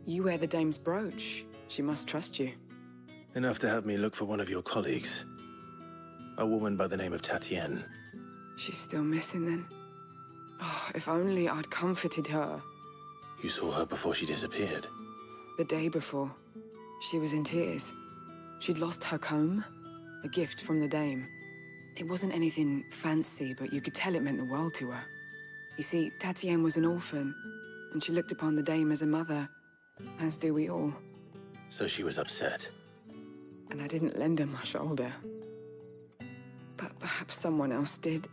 You wear the dame's brooch. She must trust you. Enough to have me look for one of your colleagues. A woman by the name of Tatienne. She's still missing then. Oh, if only I'd comforted her. You saw her before she disappeared? The day before. She was in tears. She'd lost her comb, a gift from the dame. It wasn't anything fancy, but you could tell it meant the world to her. You see, Tatienne was an orphan, and she looked upon the dame as a mother, as do we all. So she was upset. And I didn't lend her my shoulder. But perhaps someone else did.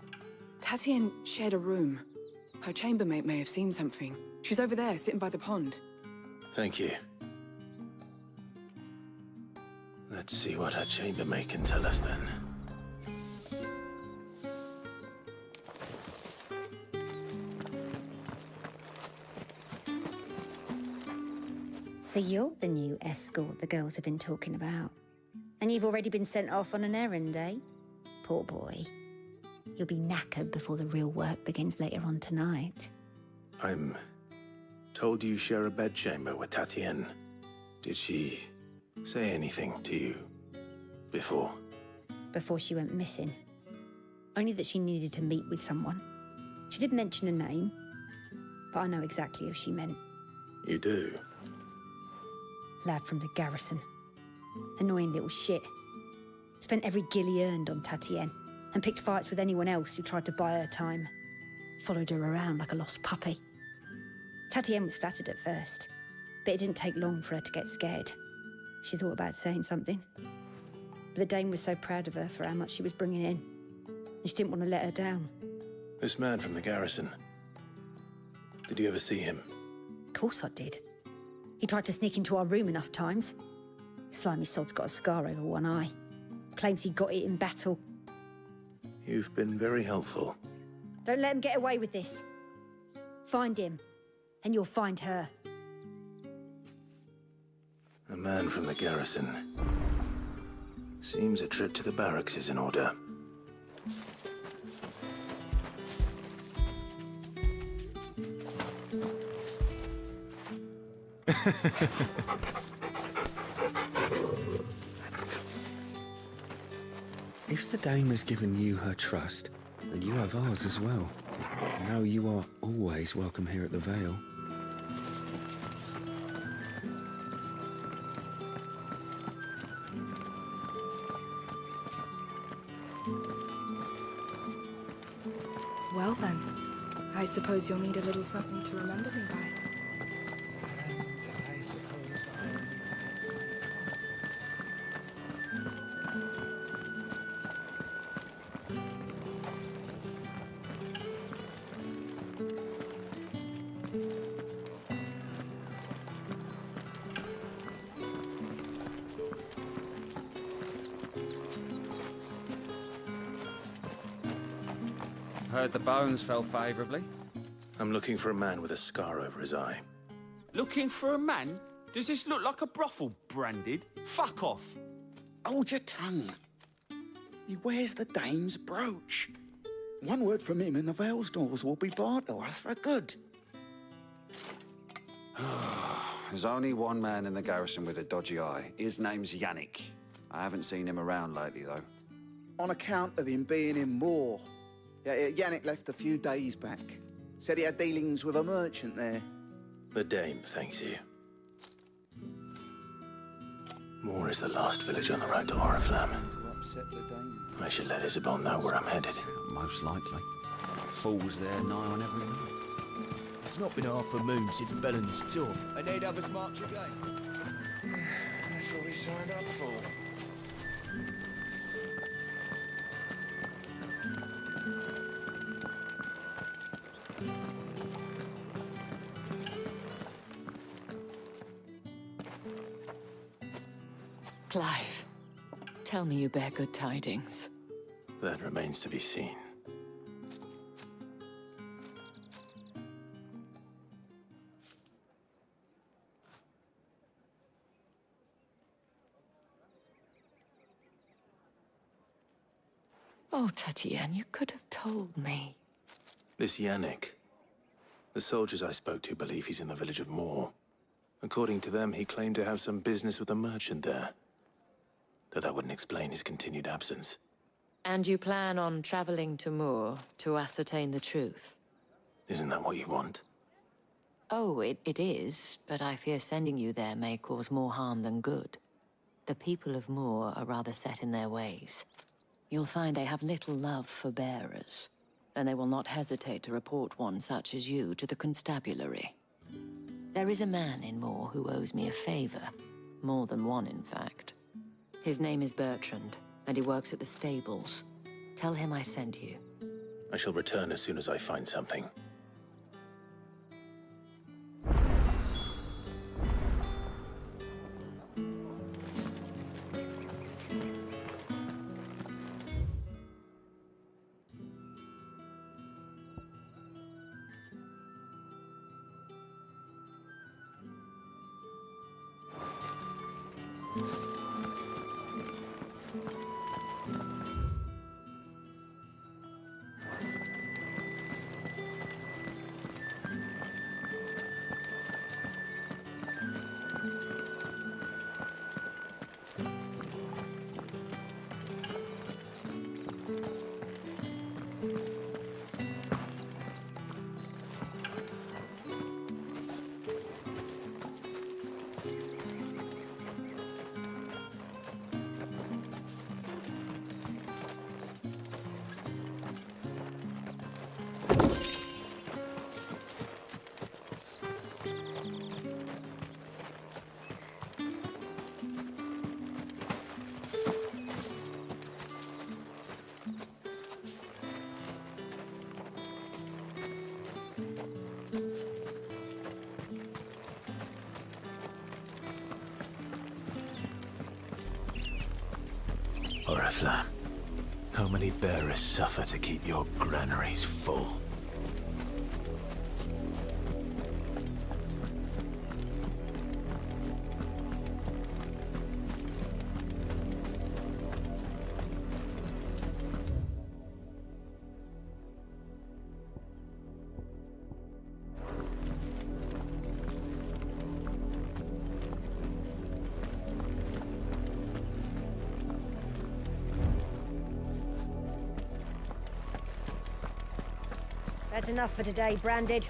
Tatienne shared a room. Her chambermaid may have seen something. She's over there, sitting by the pond. Thank you. Let's see what her chambermaid can tell us then. So you're the new escort the girls have been talking about. And you've already been sent off on an errand, eh? Poor boy. You'll be knackered before the real work begins later on tonight. I'm told you share a bedchamber with Tatienne. Did she say anything to you before? Before she went missing. Only that she needed to meet with someone. She did mention a name, but I know exactly who she meant. You do? Lad from the garrison. Annoying little shit. Spent every guil he earned on Tatienne, and picked fights with anyone else who tried to buy her time. Followed her around like a lost puppy. Tatienne was flattered at first, but it didn't take long for her to get scared. She thought about saying something. But the dame was so proud of her for how much she was bringing in, and she didn't want to let her down. This man from the garrison. Did you ever see him? Of course I did. He tried to sneak into our room enough times. Slimy sod's got a scar over one eye. Claims he got it in battle. You've been very helpful. Don't let him get away with this. Find him, and you'll find her. A man from the garrison. Seems a trip to the barracks is in order. If the dame has given you her trust, then you have ours as well. Know you are always welcome here at the Vale. Well then, I suppose you'll need a little something to remember me by. And I suppose I'll need Heard the bones fell favourably. I'm looking for a man with a scar over his eye. Looking for a man? Does this look like a brothel, Branded? Fuck off. Hold your tongue. He wears the dame's brooch. One word from him and the Vale's doors will be barred to us for good. There's only one man in the garrison with a dodgy eye. His name's Yannick. I haven't seen him around lately, though. On account of him being in war. Yeah, Yannick left a few days back. Said he had dealings with a merchant there. The dame thanks you. Moore is the last village on the road to Oriflamme. To upset the dame. I should let Isabel know where I'm headed. Most likely. Fools there nigh on every night. It's not been half a moon since Bellen's tour, and they'd have us march again. That's what we signed up for. Clive, tell me you bear good tidings. That remains to be seen. Oh, Tatienne, you could have told me. This Yannick. The soldiers I spoke to believe he's in the village of Moore. According to them, he claimed to have some business with a merchant there. Though that wouldn't explain his continued absence. And you plan on traveling to Moor to ascertain the truth? Isn't that what you want? Oh, it is, but I fear sending you there may cause more harm than good. The people of Moor are rather set in their ways. You'll find they have little love for bearers, and they will not hesitate to report one such as you to the constabulary. There is a man in Moor who owes me a favor. More than one, in fact. His name is Bertrand, and he works at the stables. Tell him I sent you. I shall return as soon as I find something. Oriflamme, how many bearers suffer to keep your granaries full? That's enough for today, Branded.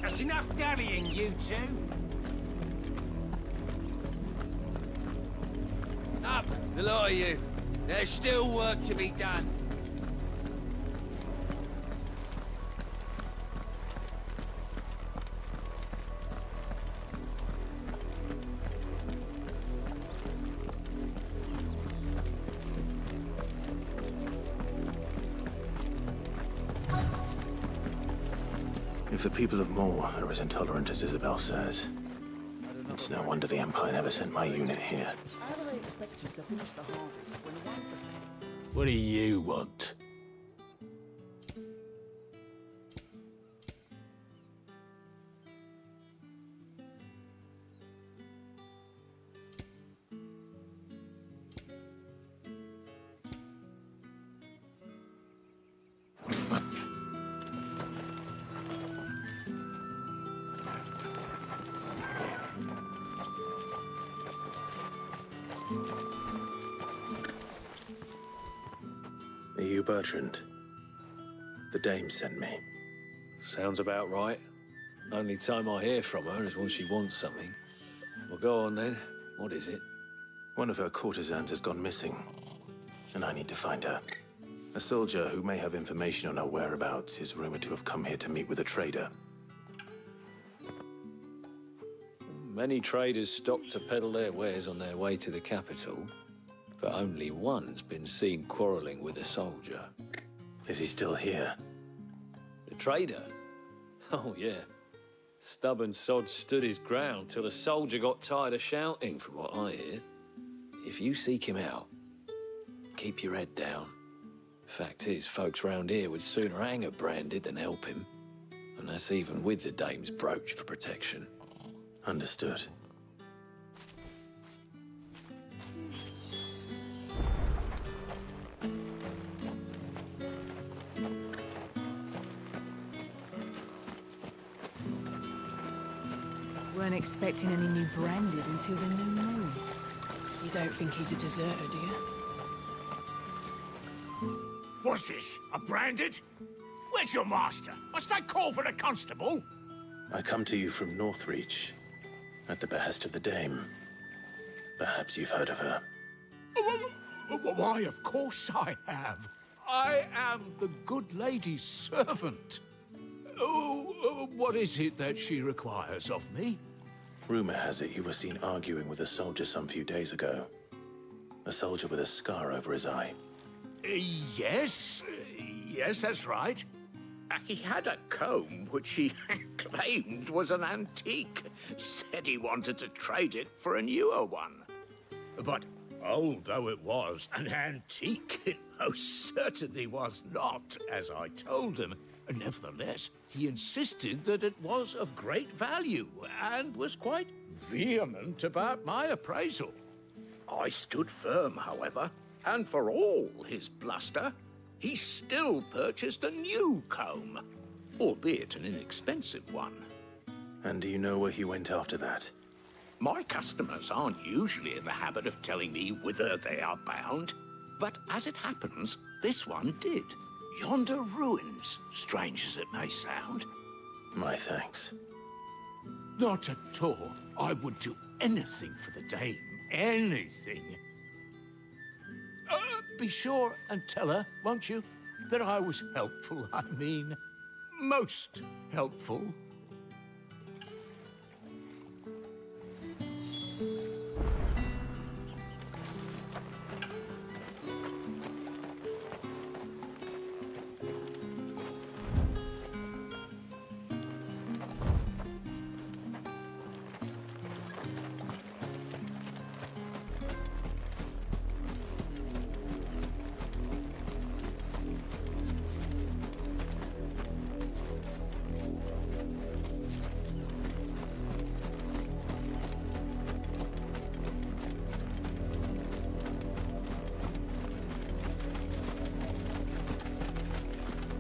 That's enough dallying, you two. Up, the lot of you. There's still work to be done. If the people of Moor are as intolerant as Isabel says, it's no wonder the Empire never sent my unit here. How do they expect us to finish the harvest when the ones that... What do you want? Are you Bertrand? The dame sent me. Sounds about right. Only time I hear from her is when she wants something. Well, go on then. What is it? One of her courtesans has gone missing, and I need to find her. A soldier who may have information on her whereabouts is rumored to have come here to meet with a trader. Many traders stop to peddle their wares on their way to the capital, but only one's been seen quarreling with a soldier. Is he still here? The trader? Oh, yeah. Stubborn sod stood his ground till the soldier got tired of shouting, from what I hear. If you seek him out, keep your head down. Fact is, folks round here would sooner hang a branded than help him. And that's even with the dame's brooch for protection. Understood. Weren't expecting any new branded until the new moon. You don't think he's a deserter, do you? What's this? A branded? Where's your master? Must I call for the constable? I come to you from Northreach, at the behest of the Dame. Perhaps you've heard of her. Why, of course I have. I am the good lady's servant. Oh, what is it that she requires of me? Rumor has it you were seen arguing with a soldier some few days ago. A soldier with a scar over his eye. Yes, that's right. He had a comb which he claimed was an antique. Said he wanted to trade it for a newer one. But old though it was, an antique it most certainly was not, as I told him. Nevertheless, he insisted that it was of great value and was quite vehement about my appraisal. I stood firm, however, and for all his bluster, he still purchased a new comb, albeit an inexpensive one. And do you know where he went after that? My customers aren't usually in the habit of telling me whither they are bound, but as it happens, this one did. Yonder ruins, strange as it may sound. My thanks. Not at all. I would do anything for the Dame. Anything. Be sure and tell her, won't you, that I was helpful. I mean, most helpful.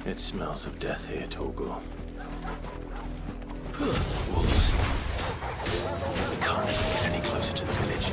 It smells of death here, Torgal. Wolves. We can't let them get any closer to the village.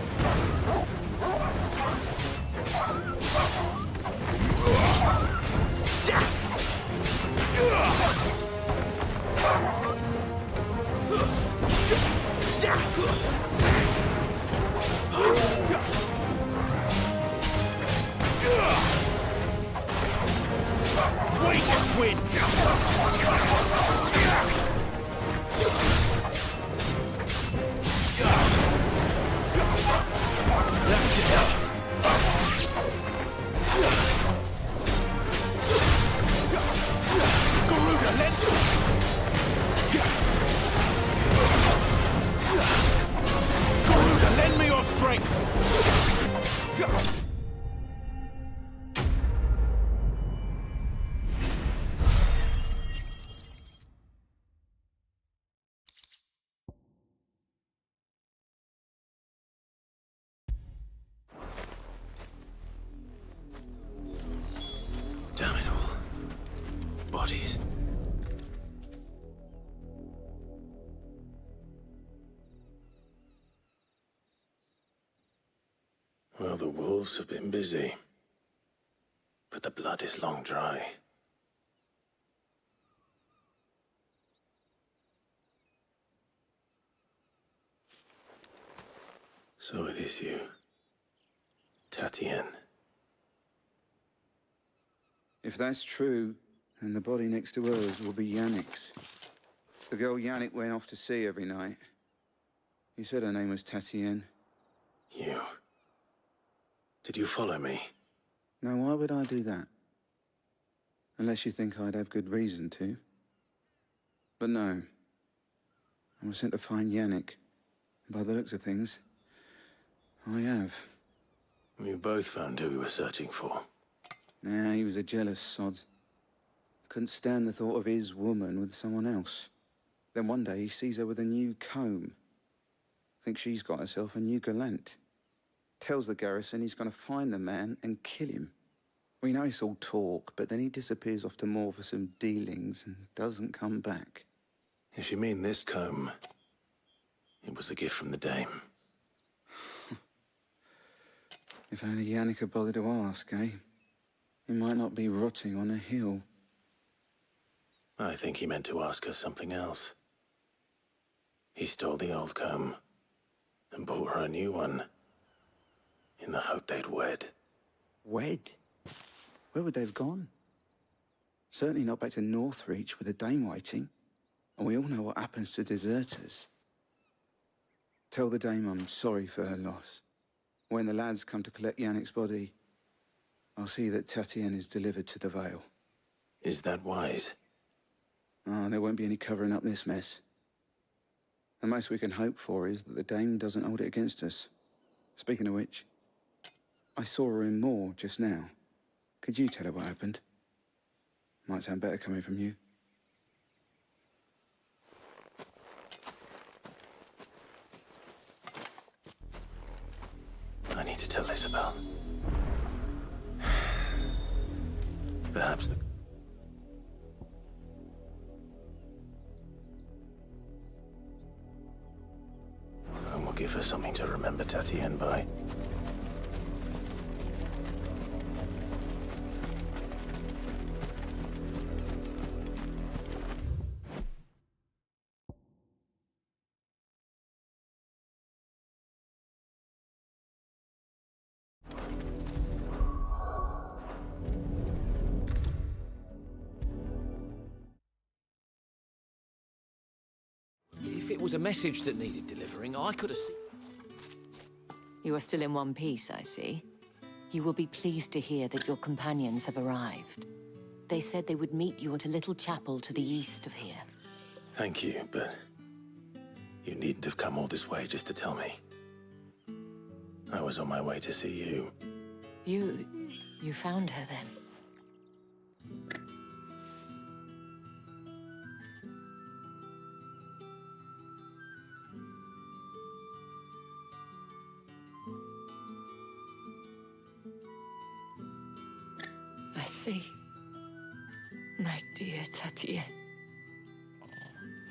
Lend me your strength! Damn it all. Bodies. Well, the wolves have been busy. But the blood is long dry. So it is you, Tatien. If that's true, then the body next to hers will be Yannick's. The girl Yannick went off to see every night. He said her name was Tatien. You... Did you follow me? Now, why would I do that? Unless you think I'd have good reason to. But no. I was sent to find Yannick. By the looks of things, I have. We both found who we were searching for. Nah, he was a jealous sod. Couldn't stand the thought of his woman with someone else. Then one day he sees her with a new comb. Thinks she's got herself a new gallant. Tells the garrison he's gonna find the man and kill him. We know it's all talk, but then he disappears off to Moor for some dealings and doesn't come back. If you mean this comb, it was a gift from the Dame. If only Yannick had bothered to ask, eh? He might not be rotting on a hill. I think he meant to ask her something else. He stole the old comb and bought her a new one in the hope they'd wed. Wed? Where would they have gone? Certainly not back to Northreach with a Dame waiting. And we all know what happens to deserters. Tell the Dame I'm sorry for her loss. When the lads come to collect Yannick's body, I'll see that Tatien is delivered to the Vale. Is that wise? Ah, there won't be any covering up this mess. The most we can hope for is that the Dame doesn't hold it against us. Speaking of which, I saw her in Moor just now. Could you tell her what happened? Might sound better coming from you. I need to tell Isabel. Perhaps the... And we'll give her something to remember Tatien by. If it was a message that needed delivering, I could have seen... You are still in one piece, I see. You will be pleased to hear that your companions have arrived. They said they would meet you at a little chapel to the east of here. Thank you, but you needn't have come all this way just to tell me. I was on my way to see you. You found her then? I see. My dear Tatien.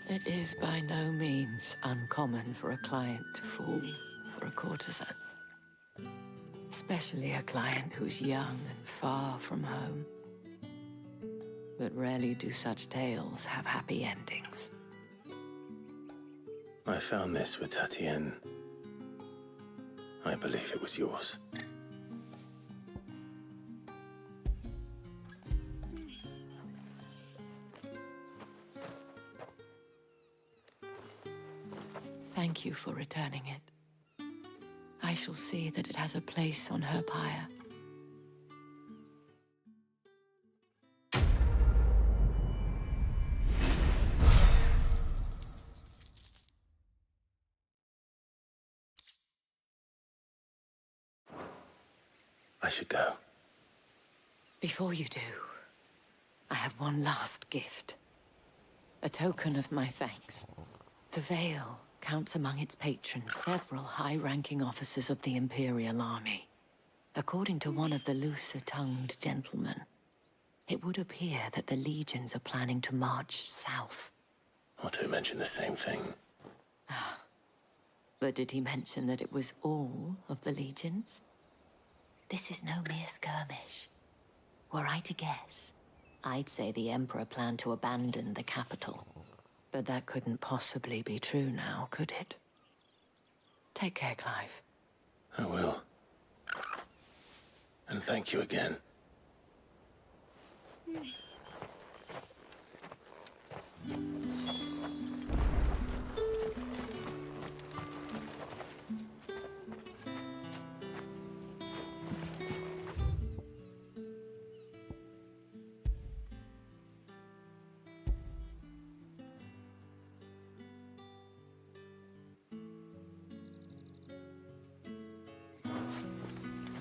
It is by no means uncommon for a client to fall for a courtesan. Especially a client who's young and far from home. But rarely do such tales have happy endings. I found this with Tatien. I believe it was yours. Thank you for returning it. I shall see that it has a place on her pyre. I should go. Before you do, I have one last gift. A token of my thanks. The Vale counts among its patrons several high-ranking officers of the Imperial Army. According to one of the looser-tongued gentlemen, it would appear that the legions are planning to march south. Or to mention the same thing. But did he mention that it was all of the legions? This is no mere skirmish. Were I to guess, I'd say the Emperor planned to abandon the capital. But that couldn't possibly be true now, could it? Take care, Clive. And thank you again.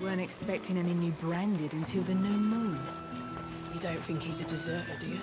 Weren't expecting any new branded until the new moon. You don't think he's a deserter, do you?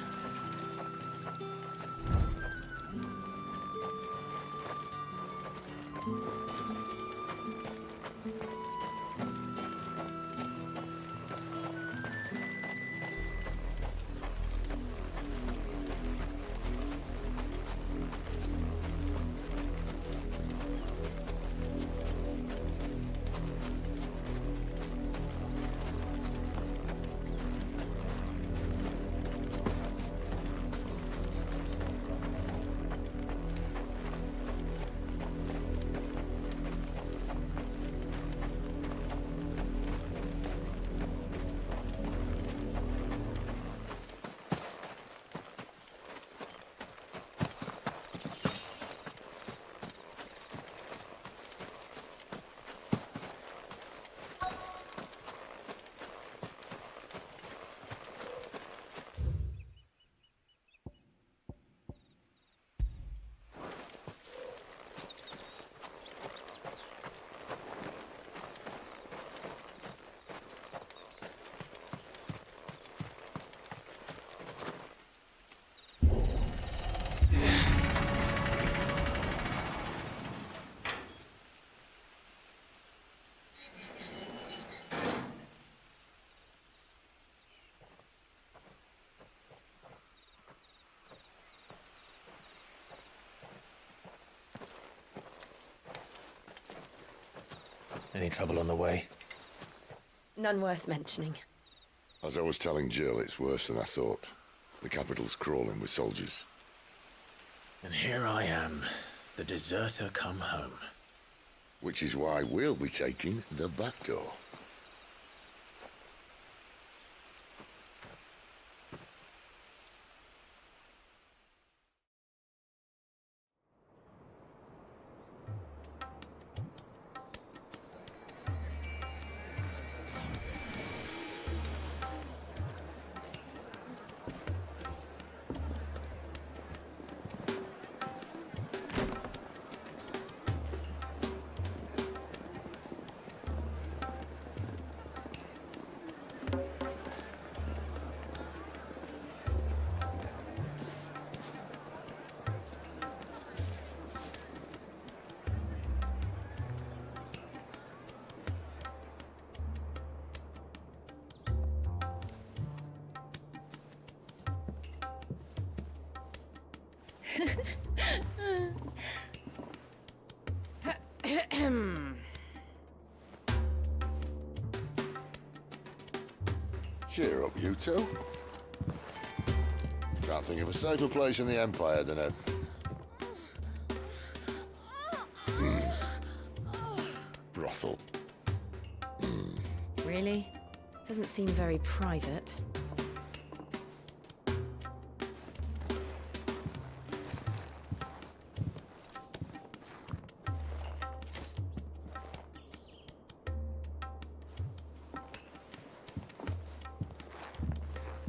Any trouble on the way? None worth mentioning. As I was telling Jill, it's worse than I thought. The capital's crawling with soldiers. And here I am, the deserter come home. Which is why we'll be taking the back door. Cheer up, you two. Can't think of a safer place in the Empire than a... brothel. Really? Doesn't seem very private.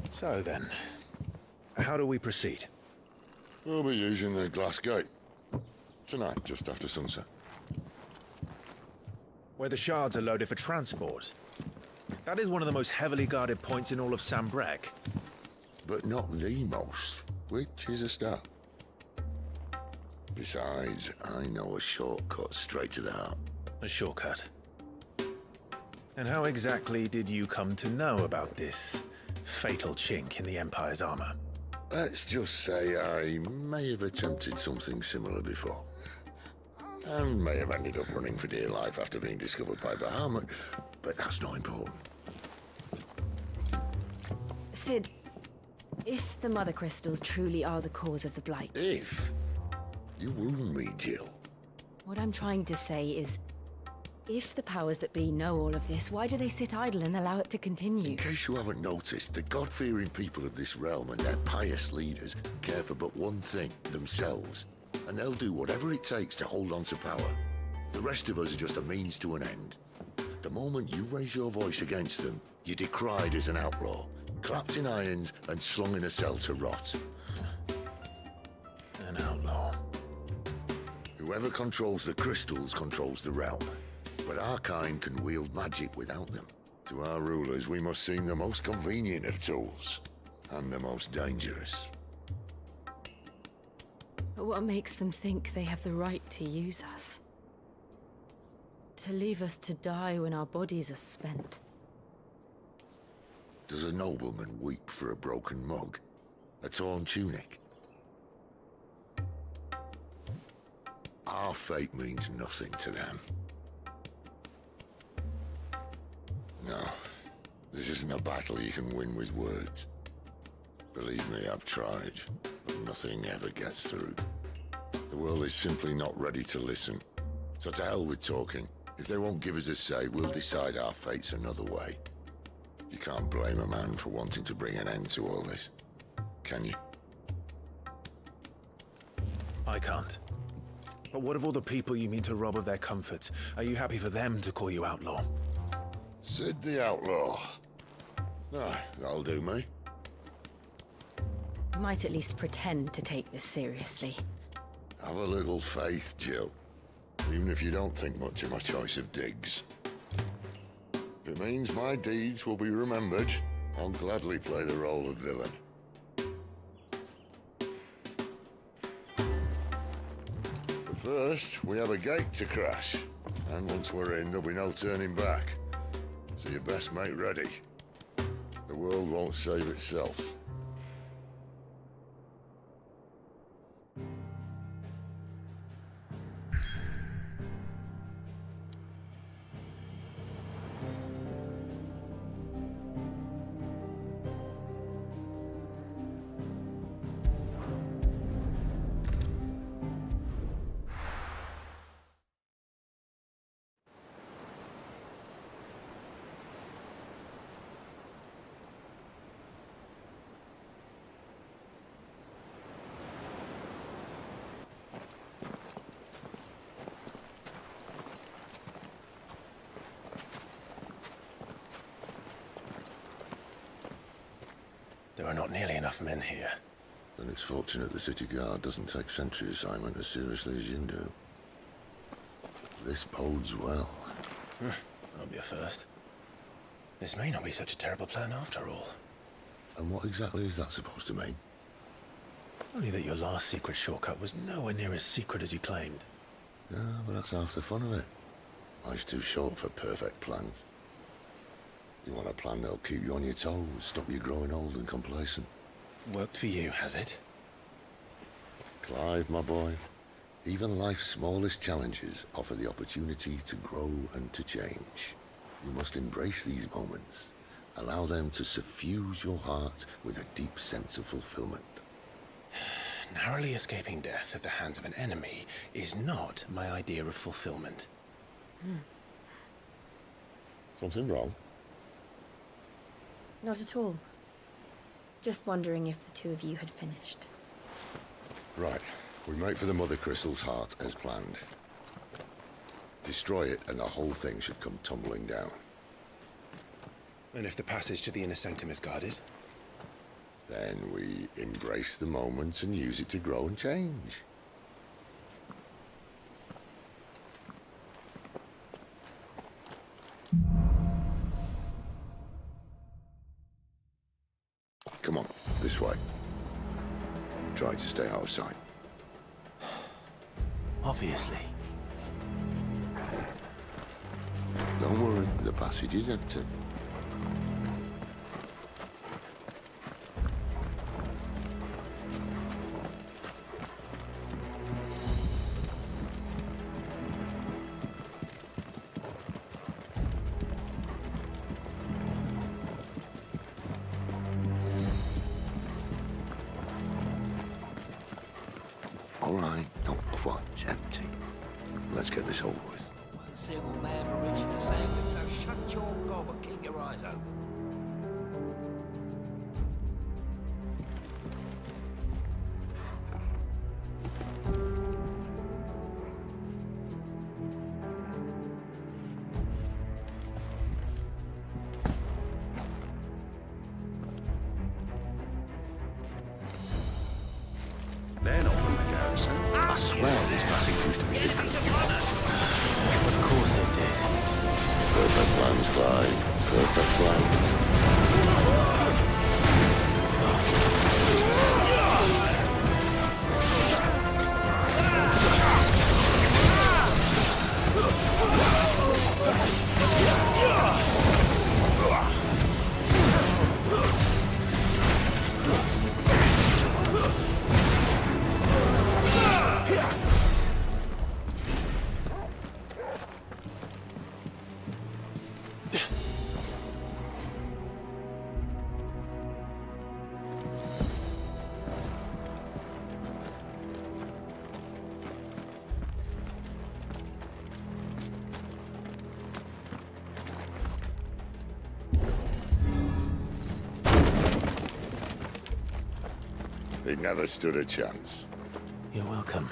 So then, how do we proceed? We'll be using the glass gate. Tonight, just after sunset. Where the shards are loaded for transport. That is one of the most heavily guarded points in all of Sambrec. But not the most, which is a start. Besides, I know a shortcut straight to the heart. A shortcut. And how exactly did you come to know about this fatal chink in the Empire's armor? Let's just say I may have attempted something similar before. And may have ended up running for dear life after being discovered by Bahamut, but that's not important. Sid, if the Mother Crystals truly are the cause of the Blight... If? You wound me, Jill. What I'm trying to say is, If the powers that be know all of this, why do they sit idle and allow it to continue? In case you haven't noticed, the God-fearing people of this realm and their pious leaders care for but one thing, themselves. And they'll do whatever it takes to hold on to power. The rest of us are just a means to an end. The moment you raise your voice against them, you're decried as an outlaw, clapped in irons and slung in a cell to rot. An outlaw. Whoever controls the crystals controls the realm. But our kind can wield magic without them. To our rulers, we must seem the most convenient of tools. And the most dangerous. But what makes them think they have the right to use us? To leave us to die when our bodies are spent? Does a nobleman weep for a broken mug? A torn tunic? Our fate means nothing to them. No, this isn't a battle you can win with words. Believe me, I've tried, but nothing ever gets through. The world is simply not ready to listen. So to hell with talking. If they won't give us a say, we'll decide our fates another way. You can't blame a man for wanting to bring an end to all this, can you? I can't. But what of all the people you mean to rob of their comforts? Are you happy for them to call you outlaw? Sid the Outlaw. Ah, that'll do me. You might at least pretend to take this seriously. Have a little faith, Jill. Even if you don't think much of my choice of digs. If it means my deeds will be remembered, I'll gladly play the role of villain. But first, we have a gate to crash. And once we're in, there'll be no turning back. So you best make ready. The world won't save itself. There are not nearly enough men here. Then it's fortunate the city guard doesn't take sentry assignment as seriously as you do. This bodes well. That'll be a first. This may not be such a terrible plan after all. And what exactly is that supposed to mean? Only that your last secret shortcut was nowhere near as secret as you claimed. Yeah, but that's half the fun of it. Life's too short for perfect plans. You want a plan that'll keep you on your toes, stop you growing old and complacent. Worked for you, has it? Clive, my boy, even life's smallest challenges offer the opportunity to grow and to change. You must embrace these moments. Allow them to suffuse your heart with a deep sense of fulfillment. Narrowly escaping death at the hands of an enemy is not my idea of fulfillment. Something wrong? Not at all. Just wondering if the two of you had finished. Right. We make for the Mother Crystal's heart as planned. Destroy it and the whole thing should come tumbling down. And if the passage to the inner sanctum is guarded? Then we embrace the moment and use it to grow and change. Come on, this way. Try to stay out of sight. Obviously. Don't worry, the passage is empty. All right, not quite empty. Let's get this over with. single man for reaching the sanctum, so shut your gob and keep your eyes open. They're not from the garrison. I swear this passage used to be different. Of course it did. Perfect plans, Clyde. Perfect plans. They never stood a chance. You're welcome.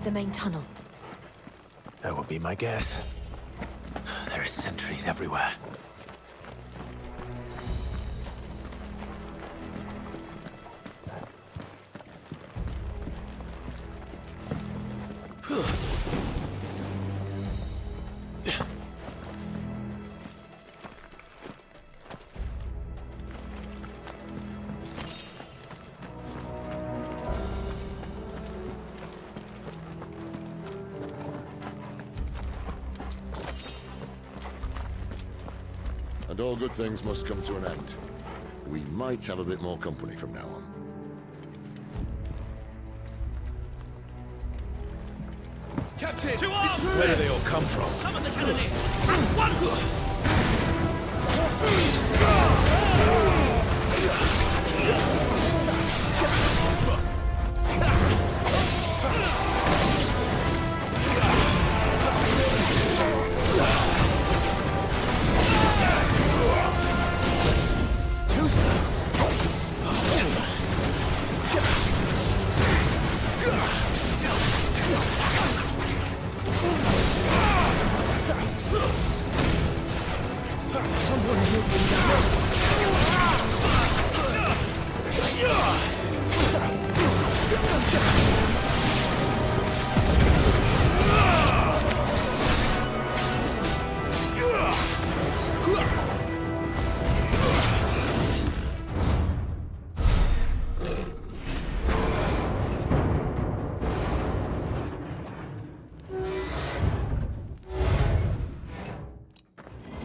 The main tunnel. That would be my guess. There are sentries everywhere. And all good things must come to an end. We might have a bit more company from now on. Captain! To arms! Where do they all come from? Summon the cannoneer! At once! Too slow. Someone help me down.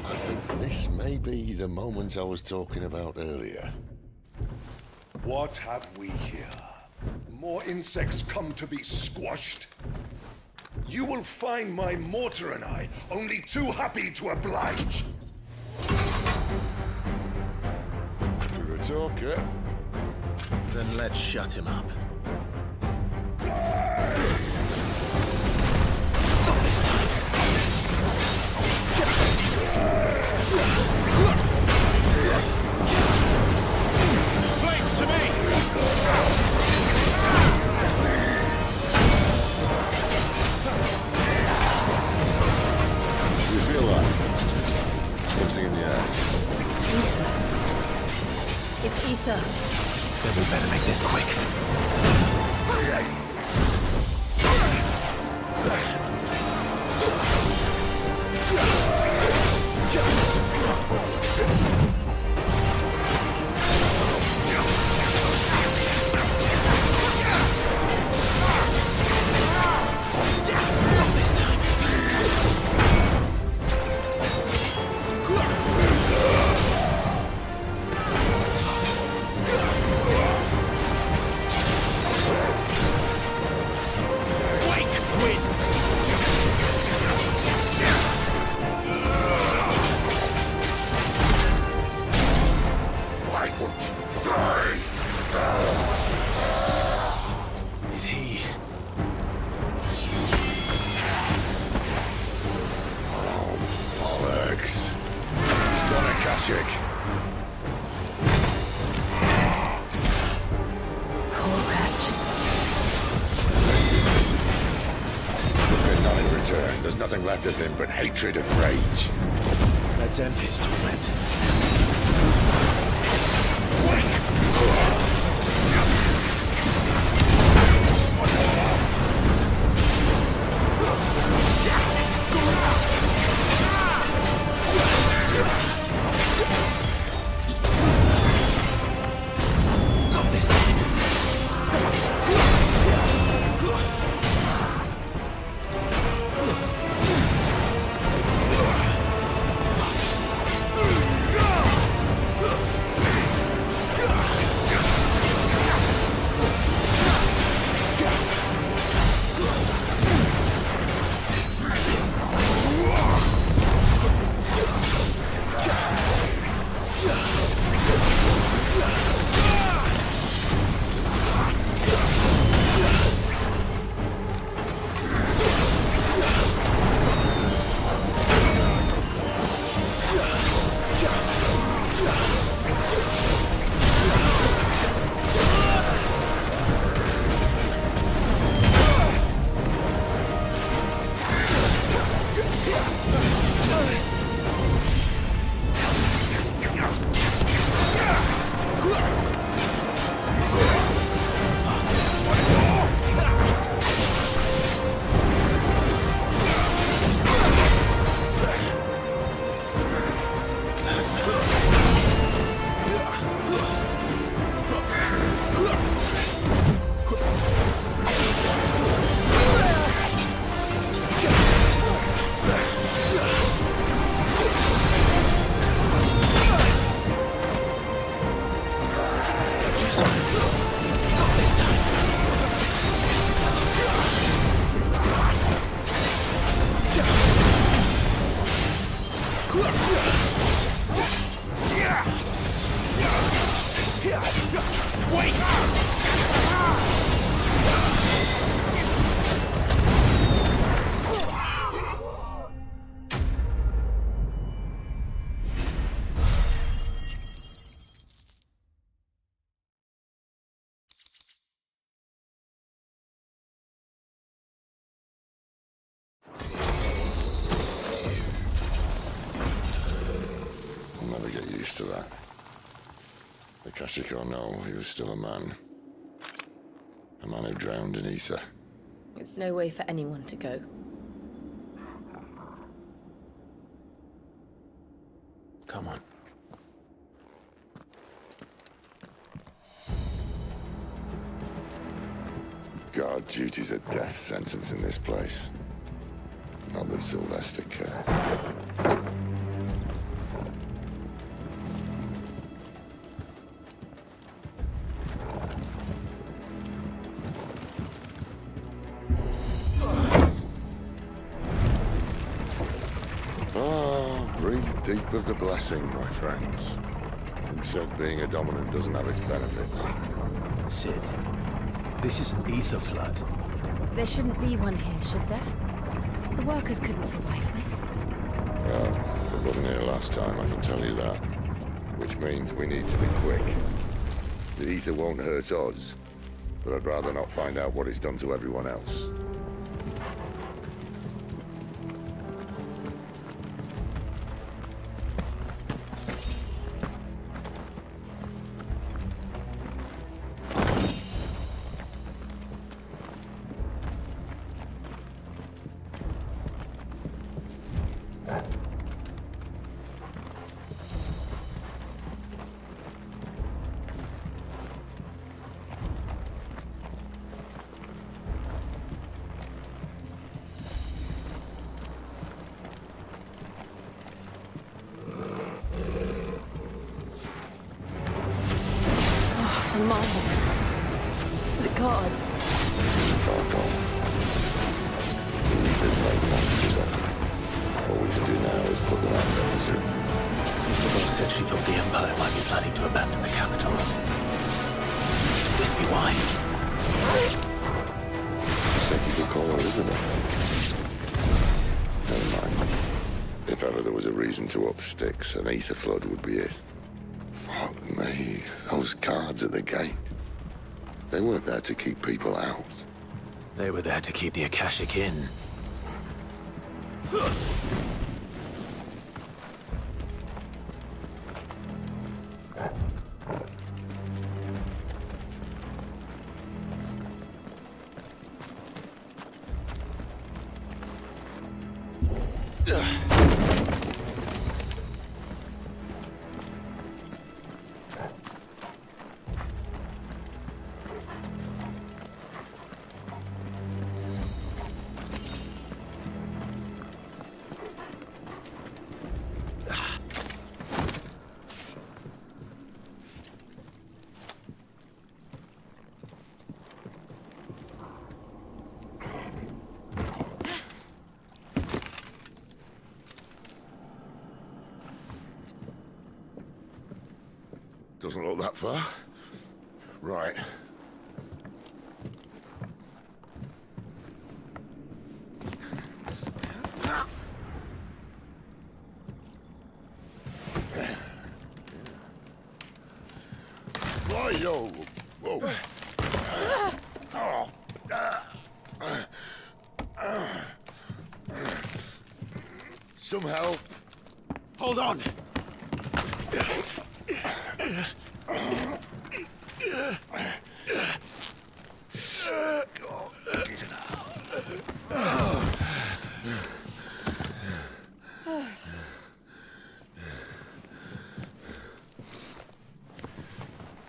I think this may be the moment I was talking about earlier. What have we here? More insects come to be squashed? You will find my mortar and I only too happy to oblige. To the talker. Then let's shut him up. Not this time. Flames to me! You feel that? Something in the air. Ether. It's ether. Then we better make this quick. Not this time. Wake winds! Is he? Oh, bollocks. He's got a Kashyyyk. Poor wretch. But not in return. There's nothing left of him but hatred and rage. Let's end his torment. Not this time. I'll never get used to that. The Kashyyyk or no, he was still a man. A man who drowned in ether. It's no way for anyone to go. Come on. Guard duty's a death sentence in this place. Not that Sylvester cared. Breathe deep of the blessing, my friends. Who said being a dominant doesn't have its benefits? Sid, this is an ether flood. There shouldn't be one here, should there? The workers couldn't survive this. Well, it wasn't here last time, I can tell you that. Which means we need to be quick. The ether won't hurt us, but I'd rather not find out what it's done to everyone else. The marbles. The gods. Fuck off. The ether's made monsters of them. All we can do now is put them out of their misery. Isabel said she thought the Empire might be planning to abandon the capital. reason to up sticks, an ether flood would be it. Fuck me, those guards at the gate. They weren't there to keep people out. They were there to keep the Akashic in. Doesn't look that far. Right. Why-yo! Whoa! Some help. Hold on!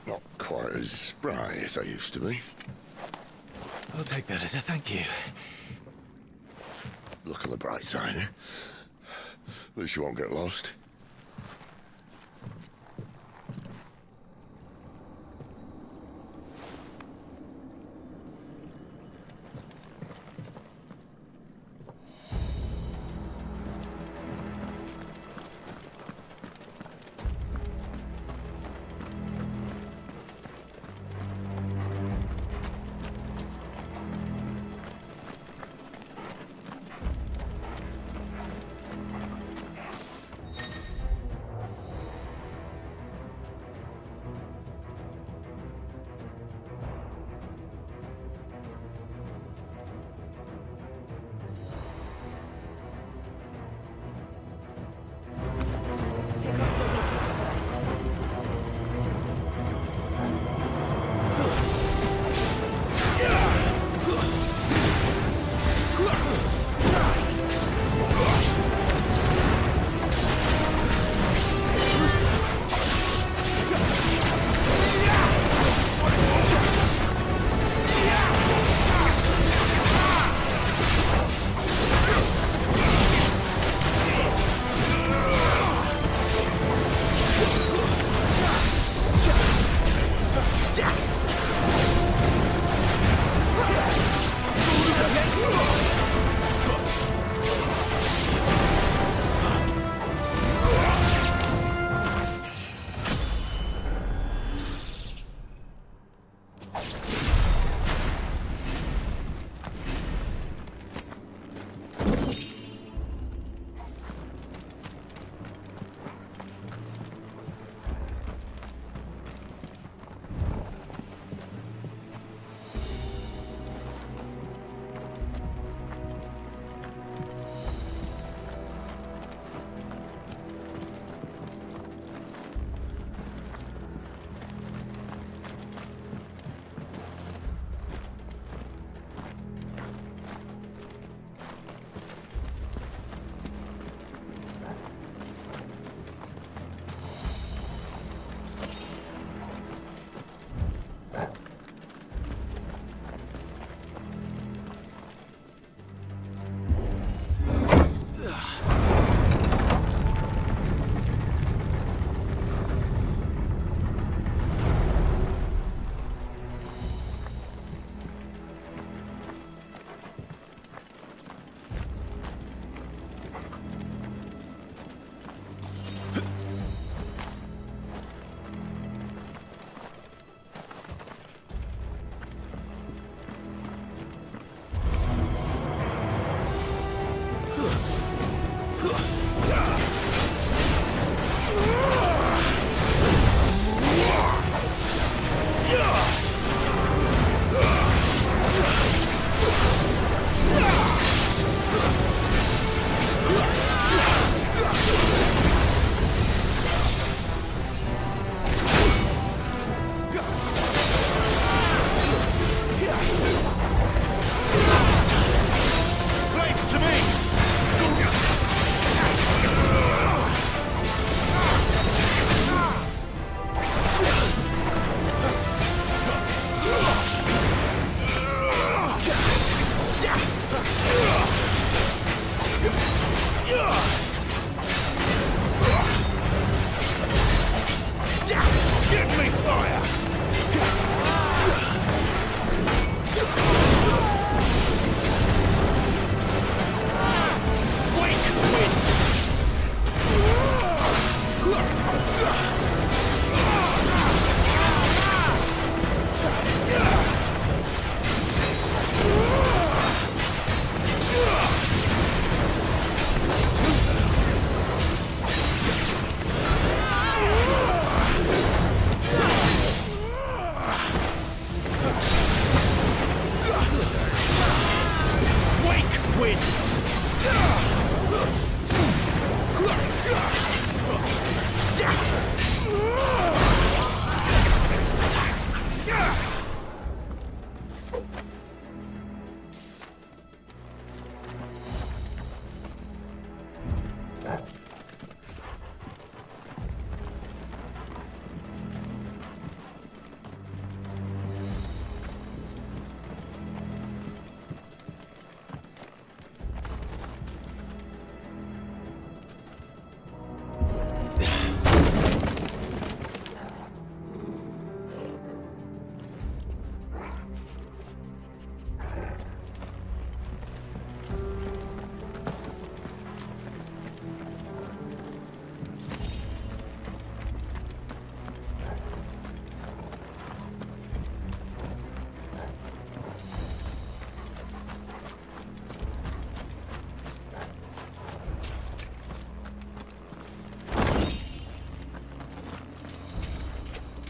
Not quite as spry as I used to be. I'll take that as a thank you. Look on the bright side, eh? At least you won't get lost.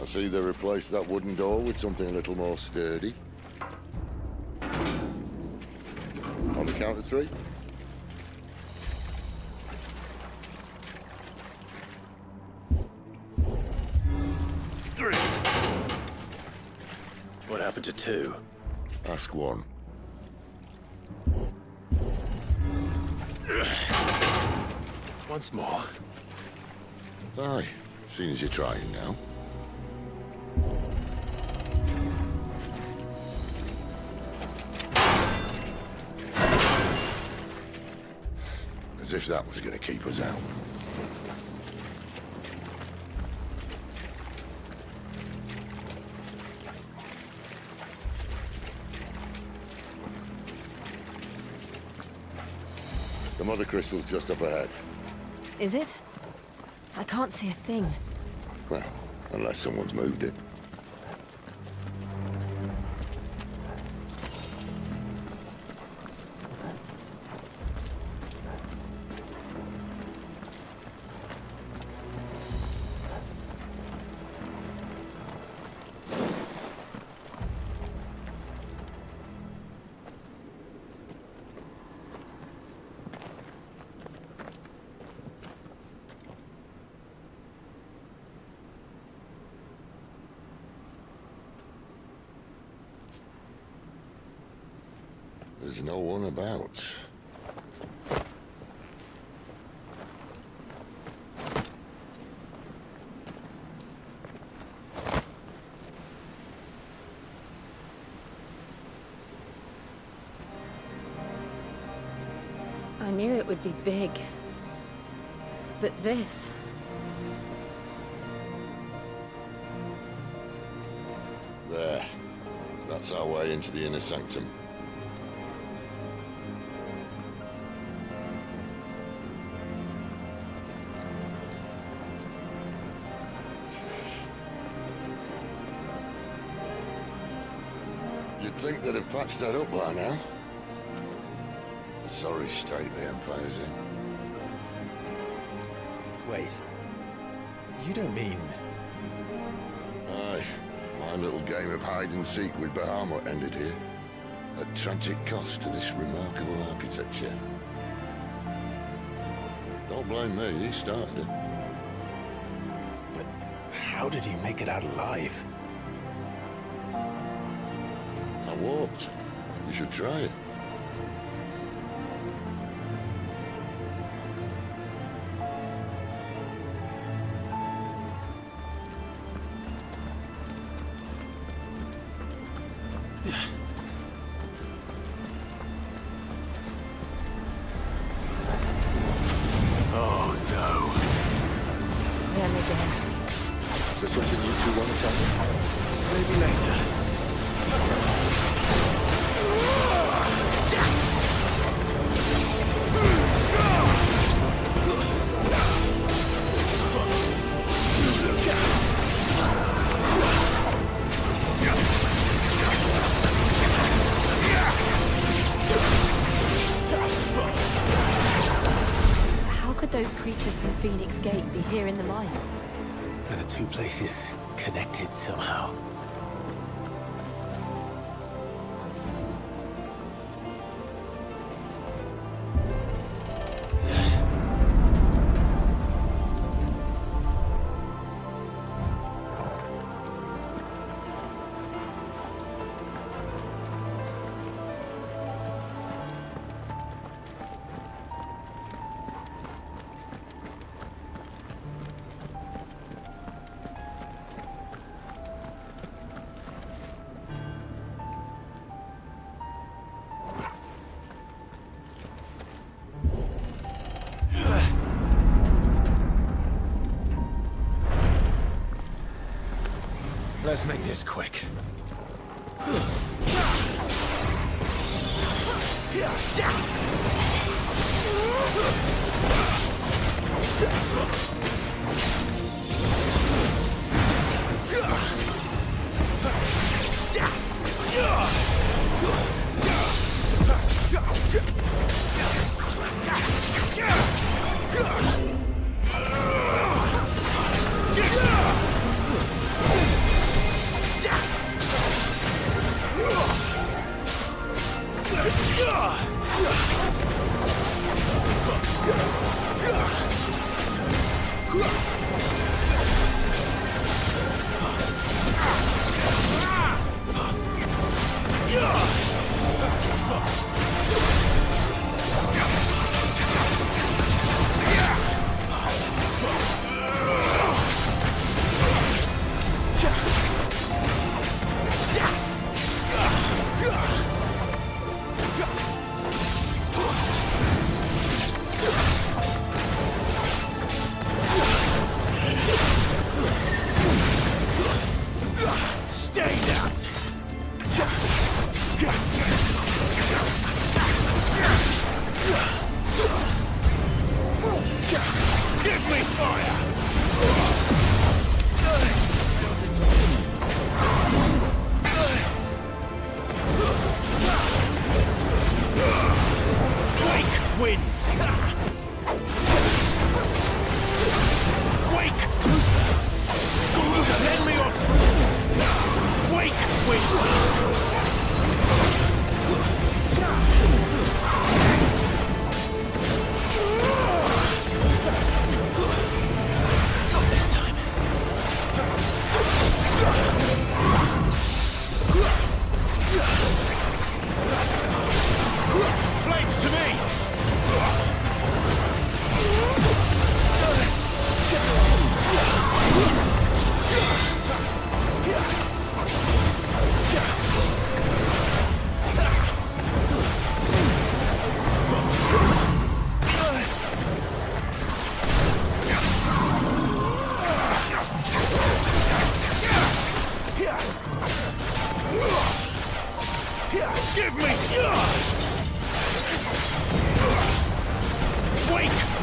I see they replaced that wooden door with something a little more sturdy. On the count of 3. What happened to 2? Ask 1. Once more. Aye, seeing as you're trying now. As if that was going to keep us out. The mother crystal's just up ahead. Is it? I can't see a thing. Well, unless someone's moved it. There's no one about. I knew it would be big. But this... There. That's our way into the inner sanctum. You'd think they'd have patched that up by now. A sorry state the Empire's in. Wait. You don't mean... Aye. My little game of hide-and-seek with Bahamut ended here. At tragic cost to this remarkable architecture. Don't blame me, he started it. But how did he make it out alive? I walked. You should try it. Oh, no. Them again. Is there something you two want to tell me? Maybe later. How could those creatures from Phoenix Gate be here in the mines? Are the 2 places connected somehow? Let's make this quick.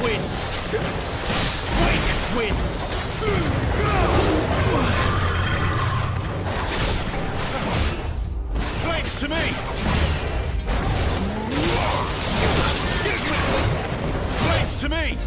wins! Quake wins! Flames to me! Flames to me!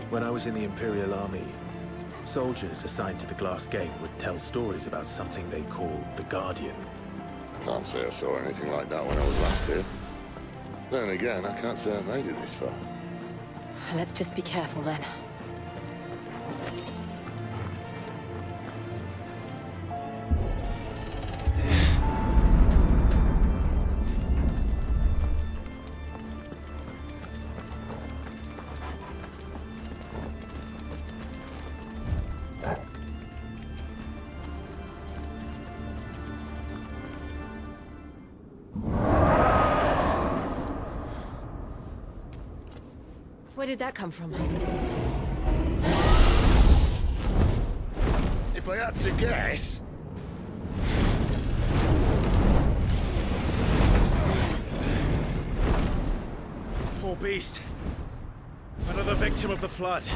When I was in the Imperial Army, soldiers assigned to the glass gate would tell stories about something they called the Guardian. Can't say I saw anything like that when I was last here. Then again, I can't say I made it this far. Let's just be careful then. Where did that come from? If I had to guess... Poor beast. Another victim of the flood.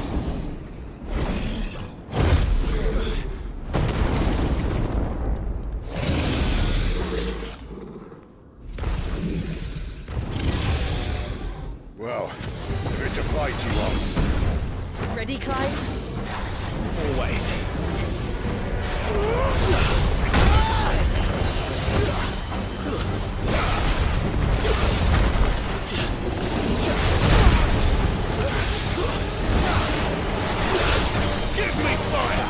Well, if it's a fight he wants. Ready, Clive? Always. Give me fire!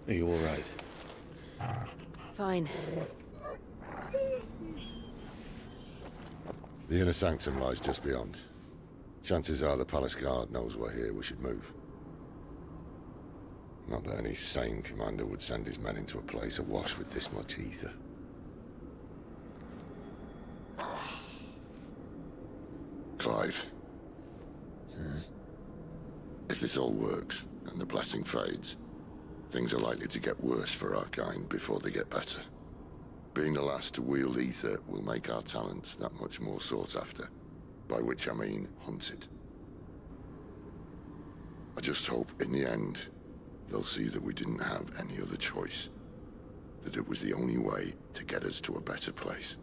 Are you all right? Fine. The inner sanctum lies just beyond. Chances are the palace guard knows we're here. We should move. Not that any sane commander would send his men into a place awash with this much ether. Clive. If this all works, and the blessing fades, things are likely to get worse for our kind before they get better. Being the last to wield ether will make our talents that much more sought after. By which I mean hunted. I just hope, in the end, they'll see that we didn't have any other choice. That it was the only way to get us to a better place.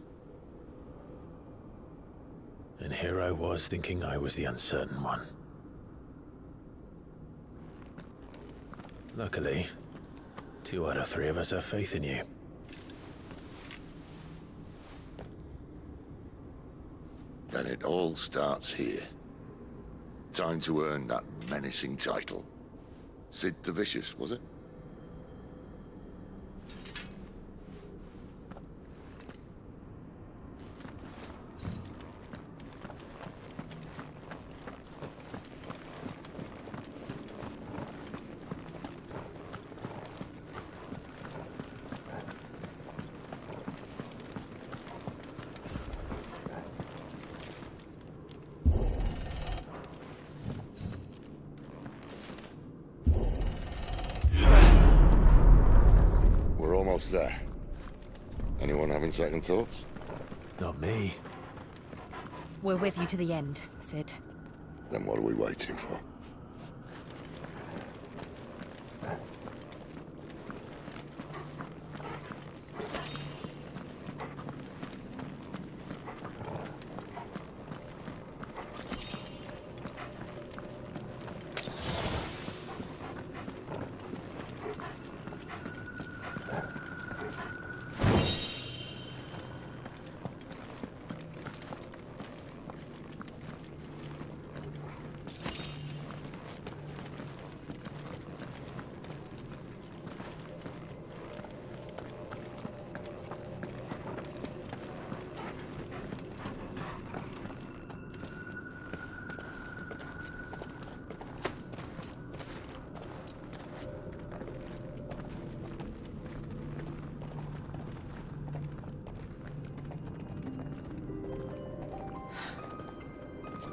And here I was thinking I was the uncertain one. Luckily, 2 out of 3 of us have faith in you. Then it all starts here. Time to earn that menacing title. Sid the Vicious, was it? There. Anyone having second thoughts? Not me. We're with you to the end, Sid. Then what are we waiting for?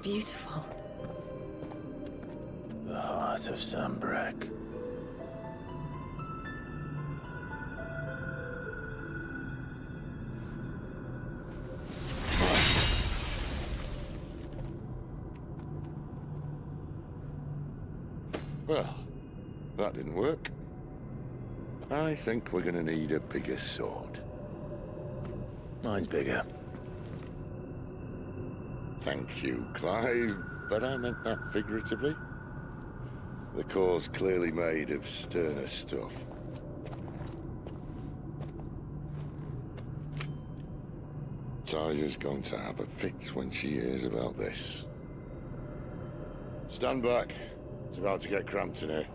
Beautiful. The heart of Sambrek. Well, that didn't work. I think we're gonna need a bigger sword. Mine's bigger. Thank you, Clive, but I meant that figuratively. The core's clearly made of sterner stuff. Talia's going to have a fit when she hears about this. Stand back. It's about to get cramped in here.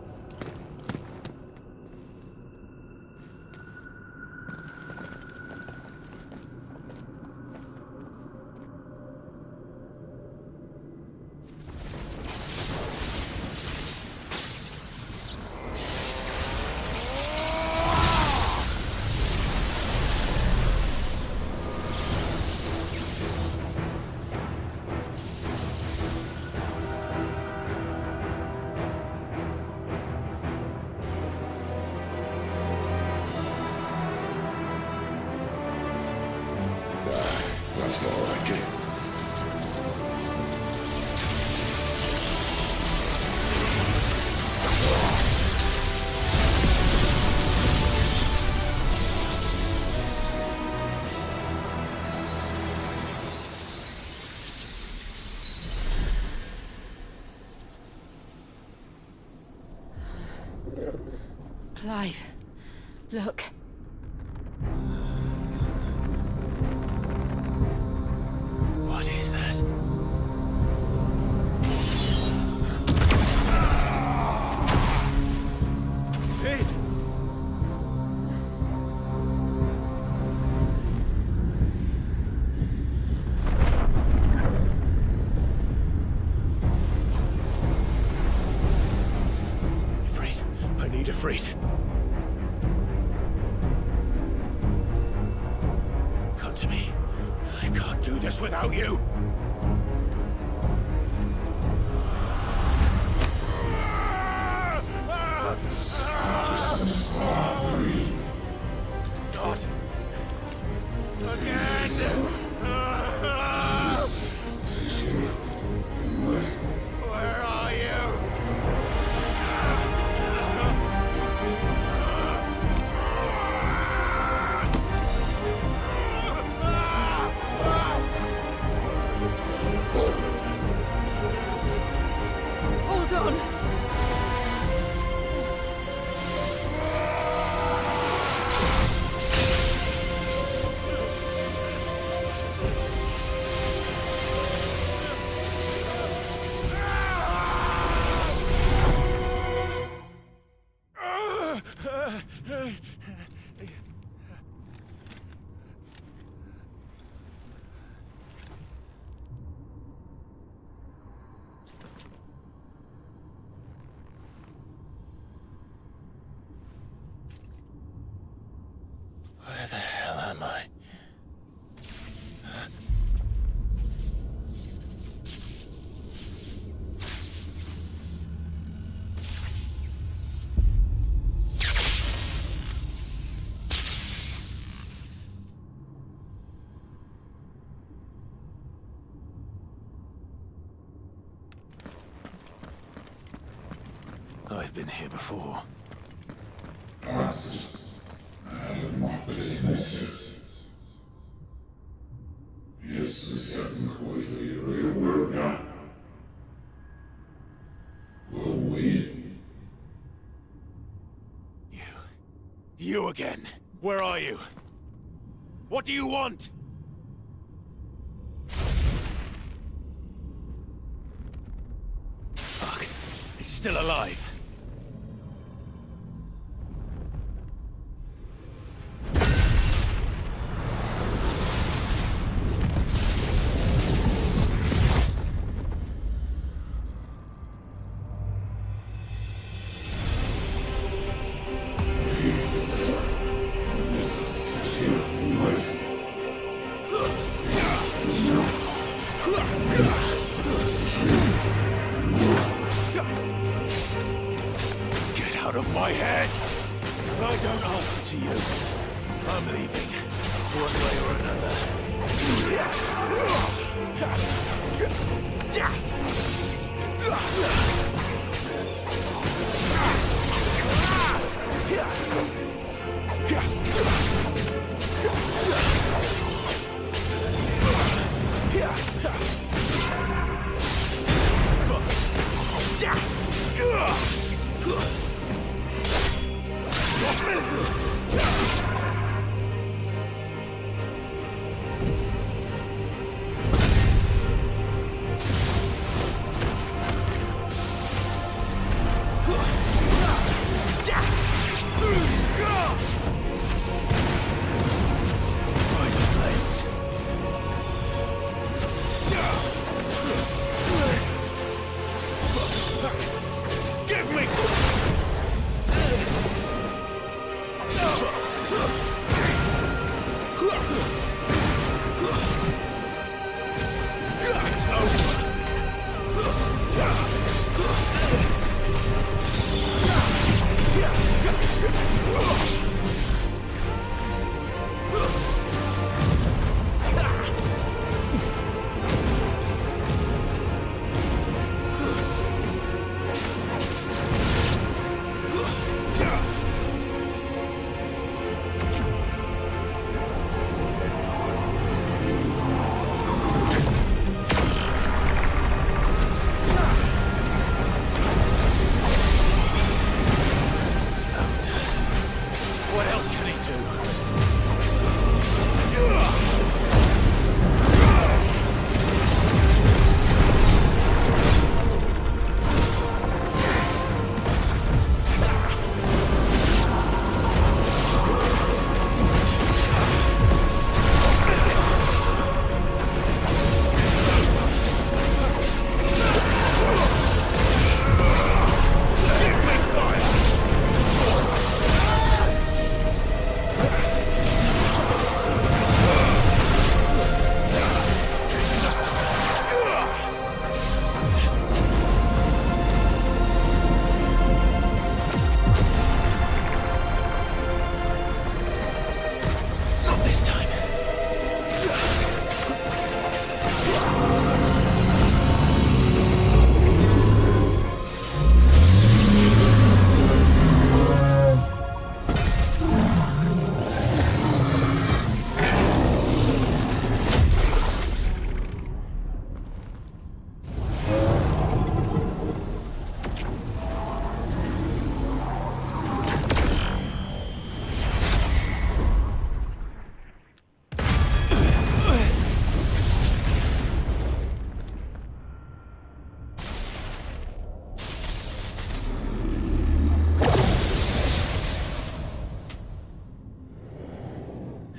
Clive, look. What is that? Sid! street. Come to me. I can't do this without you. Not again! Where are you? Hold on! Where the hell am I? I've been here before. You again. Where are you? What do you want? Fuck. He's still alive. Out of my head! I don't answer to you. I'm leaving, one way or another.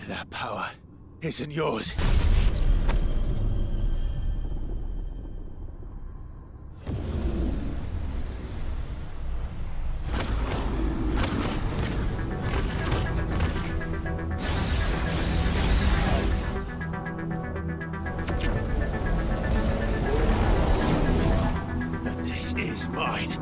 That power isn't yours. But this is mine.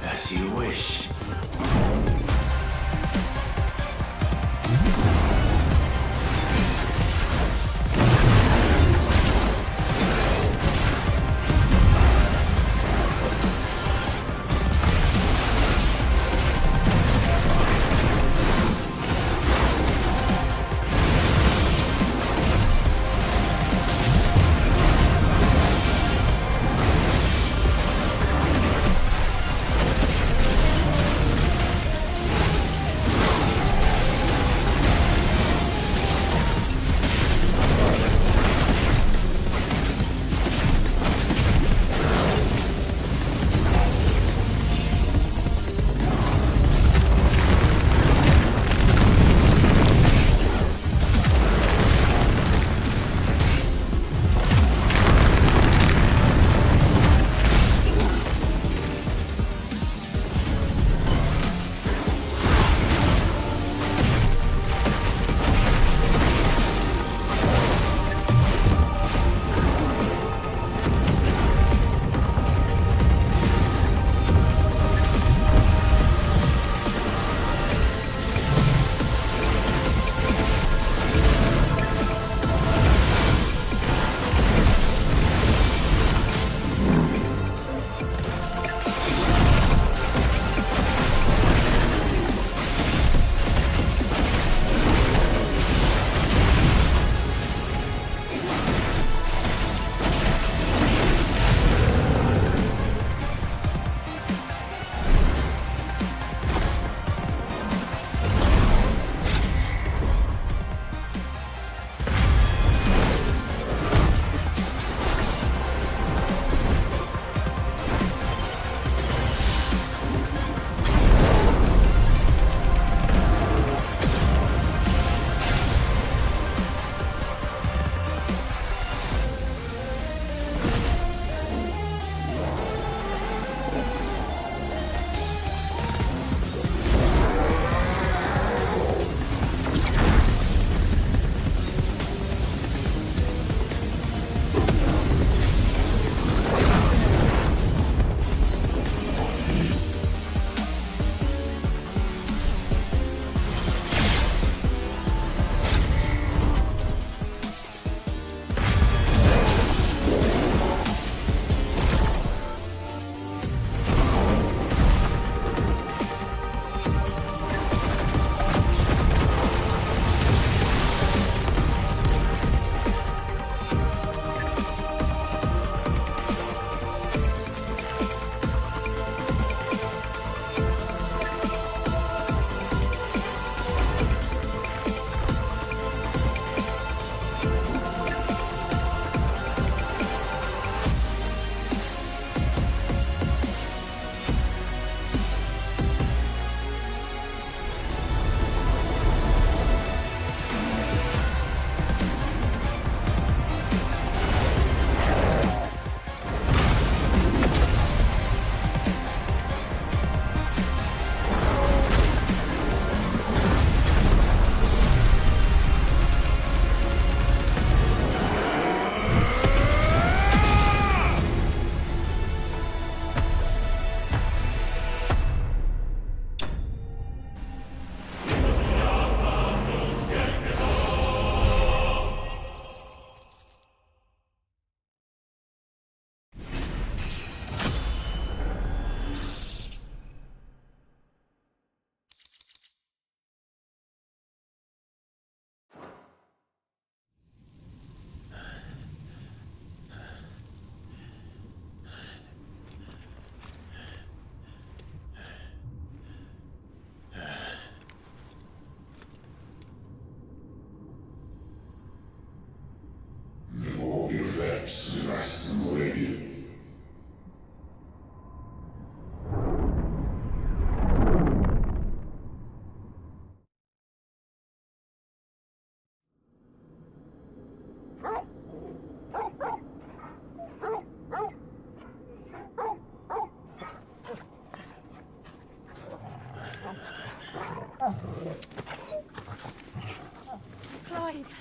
As you wish. Clive!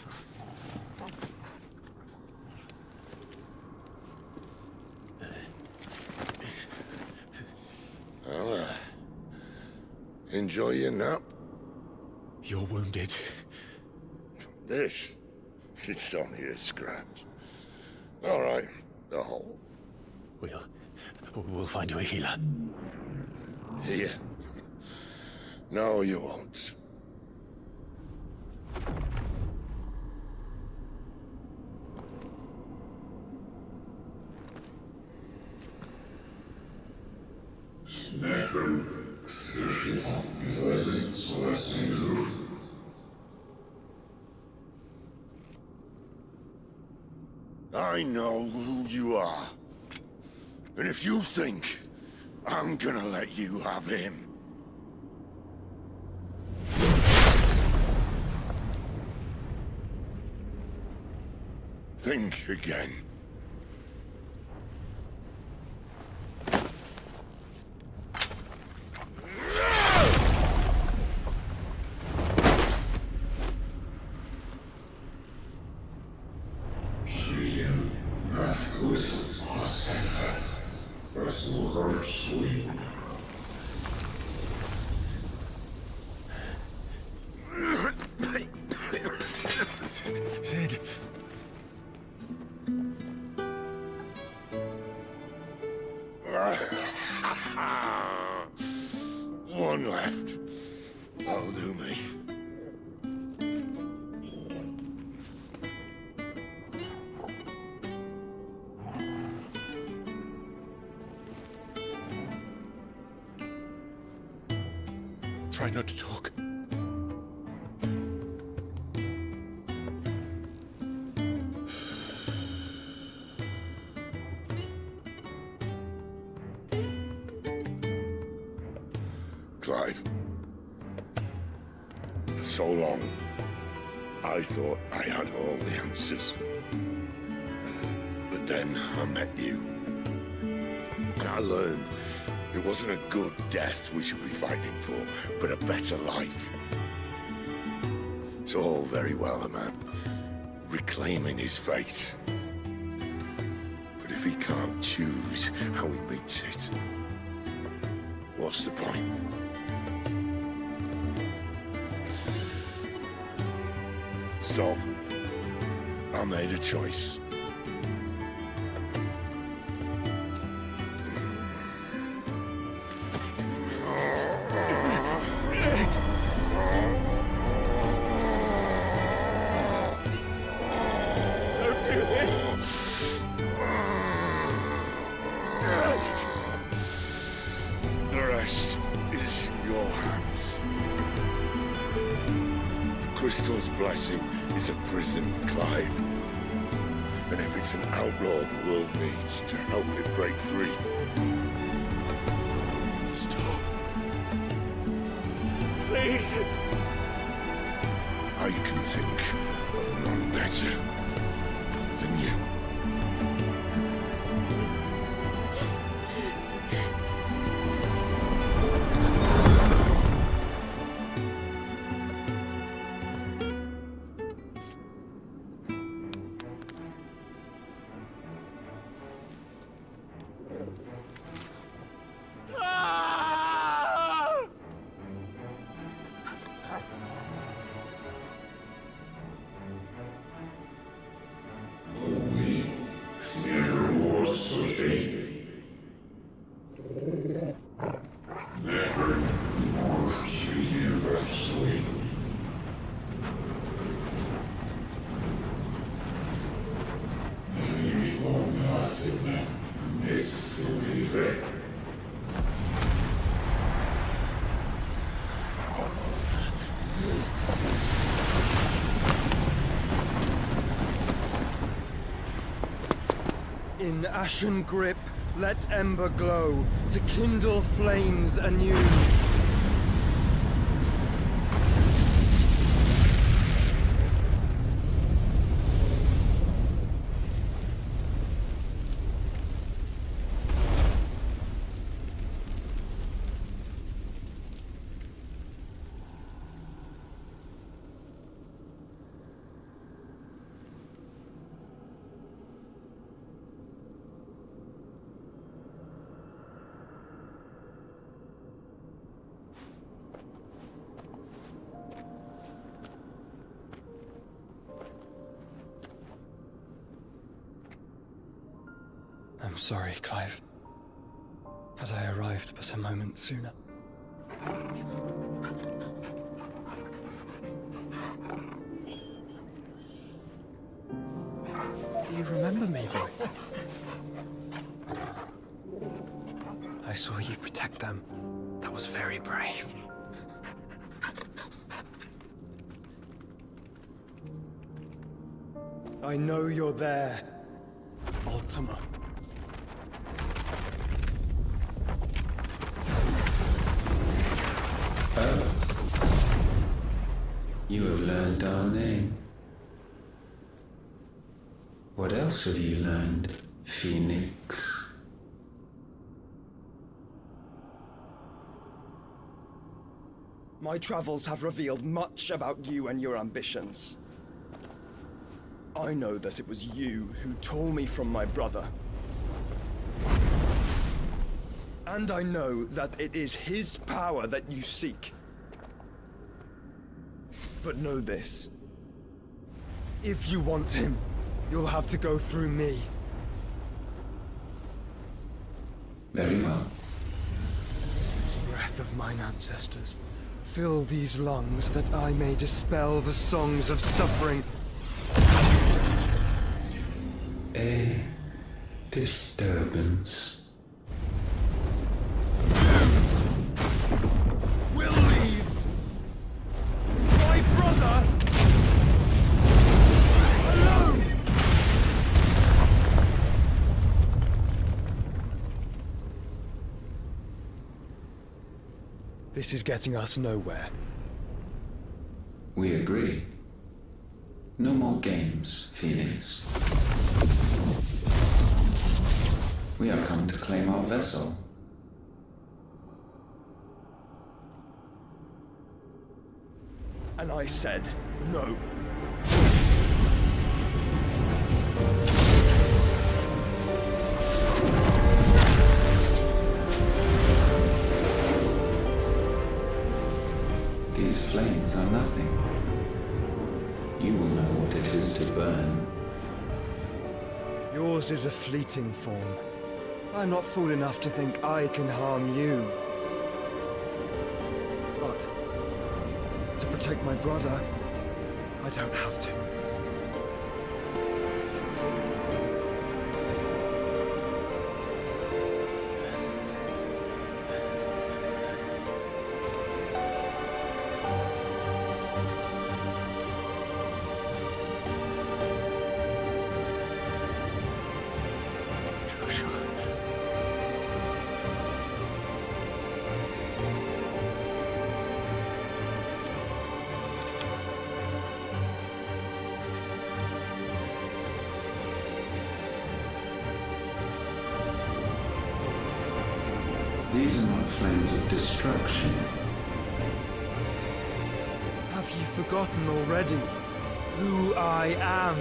Well, enjoy your nap. You're wounded. This? It's only a scratch. All right, the hole. We'll find you a healer. Here. No, you won't. I know who you are. And if you think I'm gonna let you have him... think again. Sid. One left. That'll do me. Try not to talk. Clive. For so long, I thought I had all the answers. But then I met you. And I learned it wasn't a good death we should be fighting for, but a better life. It's all very well, a man reclaiming his fate. But if he can't choose how he meets it, what's the point? So, I made a choice. Don't do this! The rest is in your hands. The Crystal's blessing is a prison, Clive. And if it's an outlaw the world needs to help it break free. Stop. Please. I can think of none better than you. In ashen grip, let ember glow, to kindle flames anew. sorry, Clive. Had I arrived but a moment sooner. Do you remember me, boy? I saw you protect them. That was very brave. I know you're there, Ultima. Oh. You have learned our name. What else have you learned, Phoenix? My travels have revealed much about you and your ambitions. I know that it was you who tore me from my brother. And I know that it is his power that you seek. But know this. If you want him, you'll have to go through me. Very well. Breath of mine ancestors, fill these lungs that I may dispel the songs of suffering. A disturbance. We'll leave my brother alone! This is getting us nowhere. We agree. No more games, Phoenix. We have come to claim our vessel. And I said no. These flames are nothing. You will know what it is to burn. Yours is a fleeting form. I'm not fool enough to think I can harm you. But to protect my brother, I don't have to. These are not flames of destruction. Have you forgotten already who I am?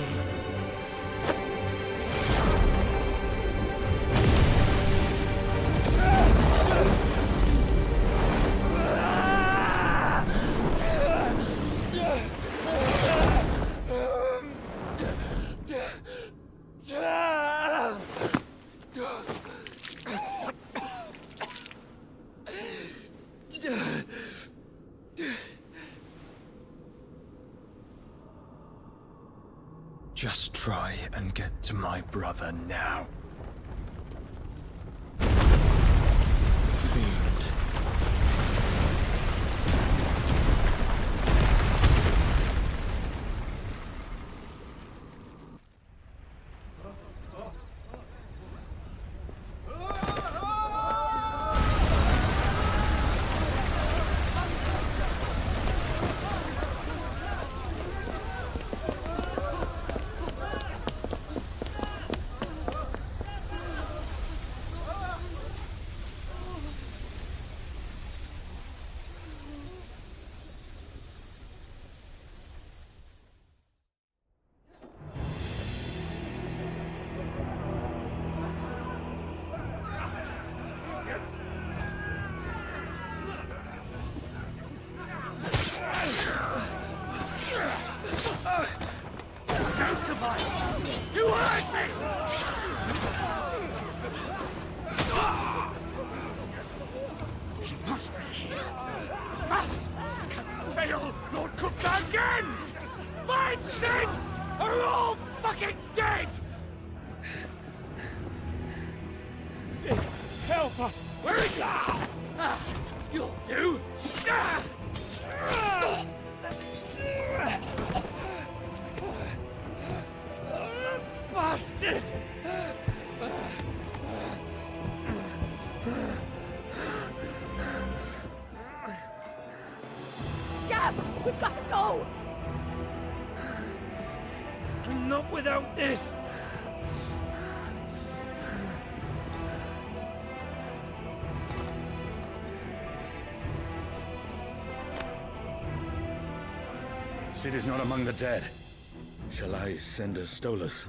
Just try and get to my brother now. Fiend. Sid are all fucking dead! Sid, help us! Where is he? You'll do! Bastard! Gab, we've got to go! Not without this! Sid is not among the dead. Shall I send a Stolas?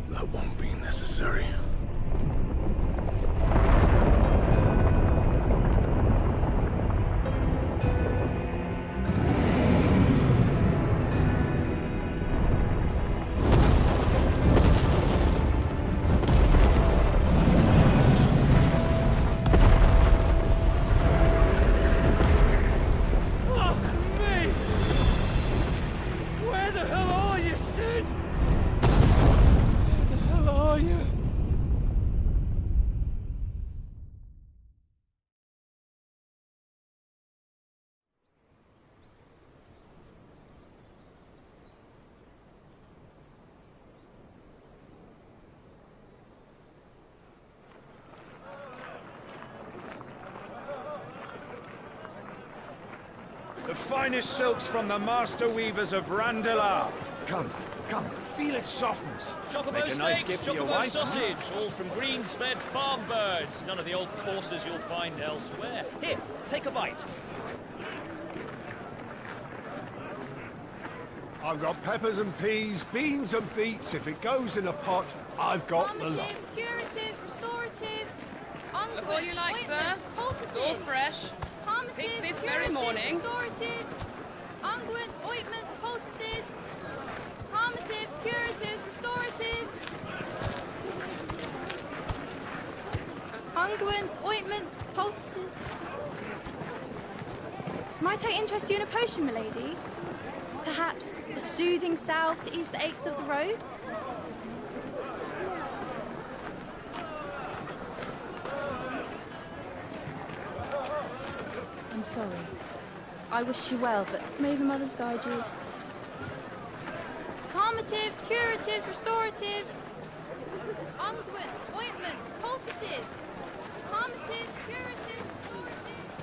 That won't be necessary. The finest silks from the master weavers of Randalar. Come, feel its softness. Chocobo Make a nice steaks, gift for your chocobo wife. sausage, all from greens-fed farm birds. None of the old courses you'll find elsewhere. Here, take a bite. I've got peppers and peas, beans and beets. If it goes in a pot, I've got the lot. Calmatives, curatives, restoratives, Look all you like, sir. ointments, poultices. It's all fresh. Calmatives, Picked this very curatives, morning. Restoratives, unguents, ointments, poultices. Calmatives, curatives, restoratives. Unguents, ointments, poultices. Might I interest you in a potion, milady? Perhaps a soothing salve to ease the aches of the road? I'm sorry. I wish you well, but may the mothers guide you. Calmatives, curatives, restoratives. Unguents, ointments, poultices. Calmatives, curatives, restoratives.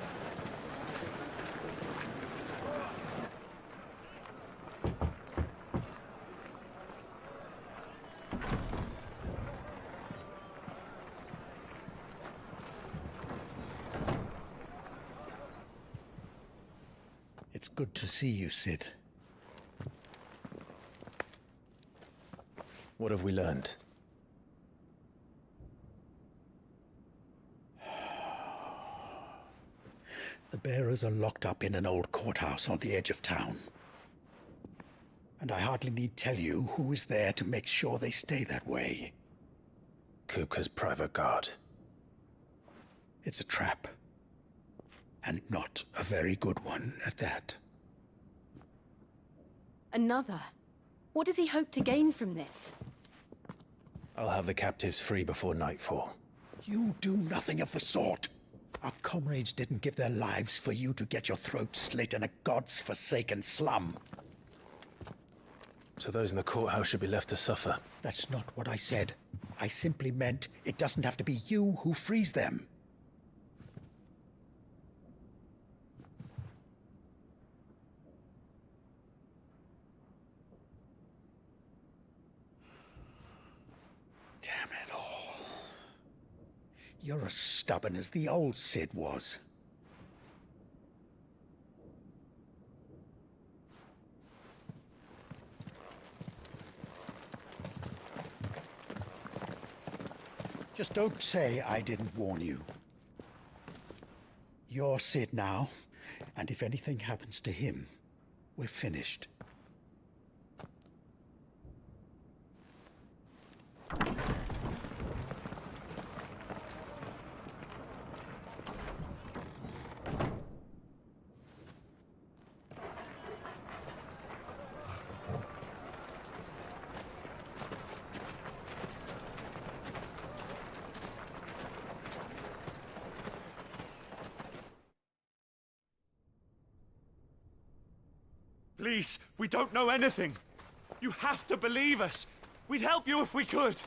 It's good to see you, Sid. What have we learned? The bearers are locked up in an old courthouse on the edge of town. And I hardly need tell you who is there to make sure they stay that way. Kupka's private guard. It's a trap. And not a very good one at that. Another? What does he hope to gain from this? I'll have the captives free before nightfall. You do nothing of the sort. Our comrades didn't give their lives for you to get your throat slit in a god's forsaken slum. So those in the courthouse should be left to suffer. That's not what I said. I simply meant it doesn't have to be you who frees them. Damn it all. You're as stubborn as the old Sid was. Just don't say I didn't warn you. You're Sid now, and if anything happens to him, we're finished. Please, we don't know anything. You have to believe us. We'd help you if we could.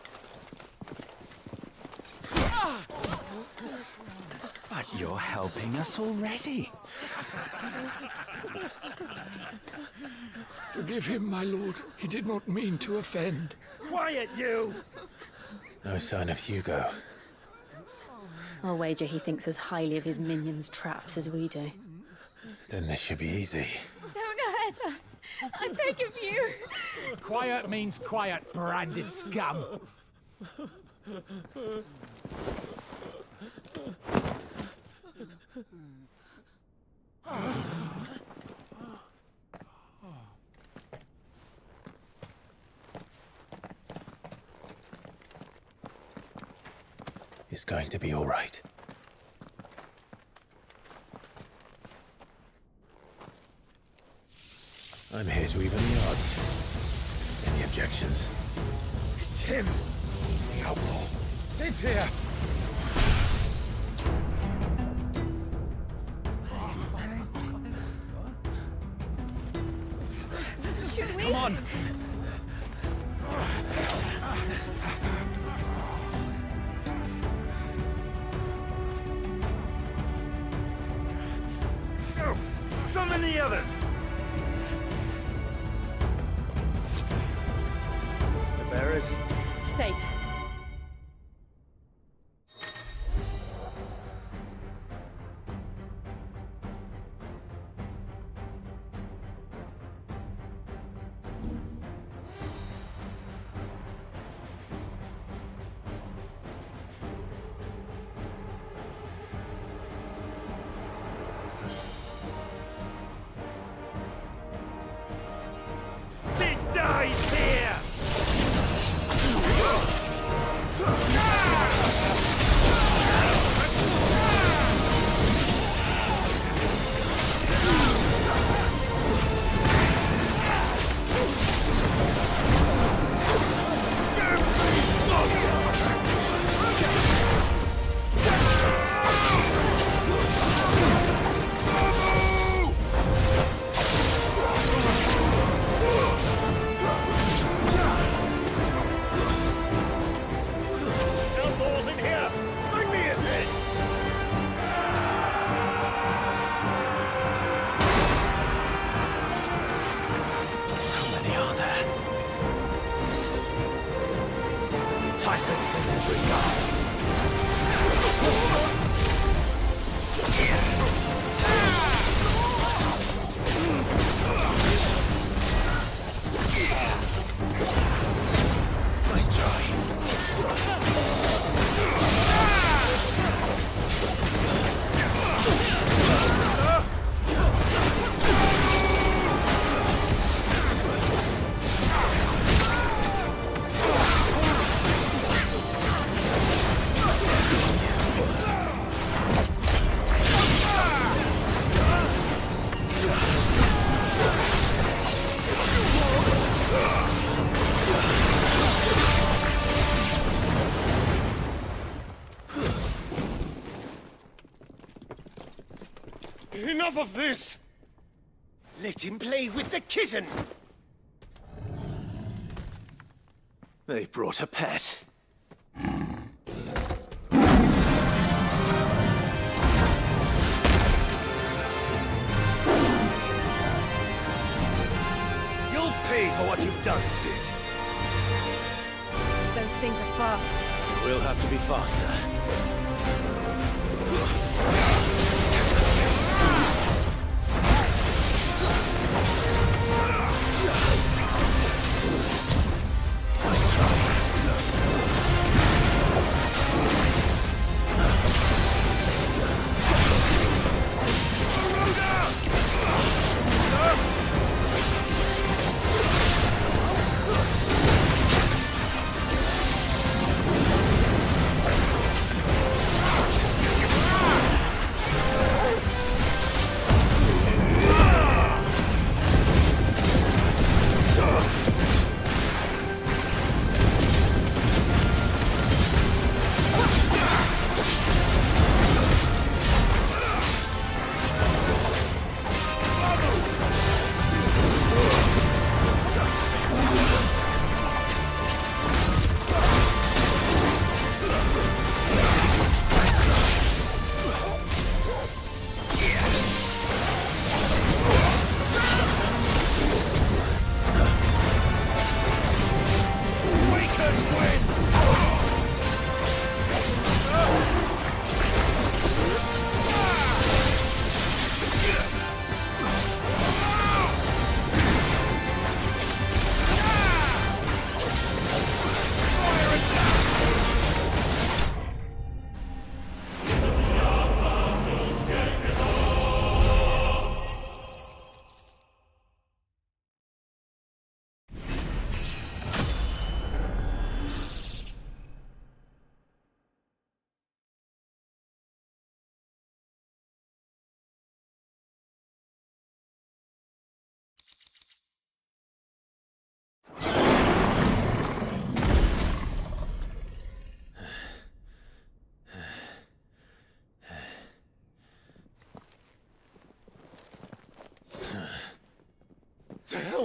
But you're helping us already. Forgive him, my lord. He did not mean to offend. Quiet, you! No sign of Hugo. I'll wager he thinks as highly of his minions' traps as we do. Then this should be easy. Don't hurt us. I beg of you. Quiet means quiet, branded scum. It's going to be all right. I'm here to even the odds. Any objections? It's him! The outlaw! Sit here! Should we? Come on! Go! Summon the others! The bearers? Safe. Sid dies here! Outlaws in here! Bring me his head! How many are there? Titan sends his regards. Nice try. Enough of this! Let him play with the kitten! They brought a pet. You'll pay for what you've done, Sid. Those things are fast. We'll have to be faster. Nice try.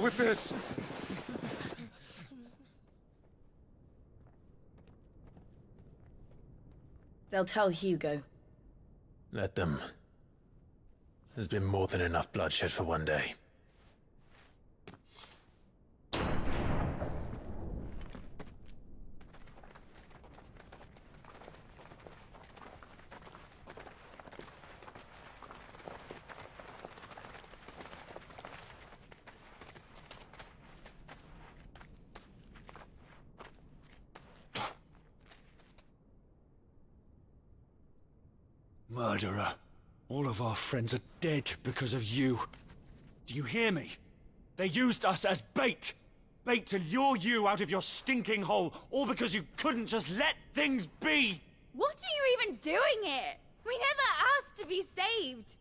with this! They'll tell Hugo. Let them. There's been more than enough bloodshed for one day. Murderer. All of our friends are dead because of you. Do you hear me? They used us as bait. Bait to lure you out of your stinking hole, all because you couldn't just let things be. What are you even doing here? We never asked to be saved.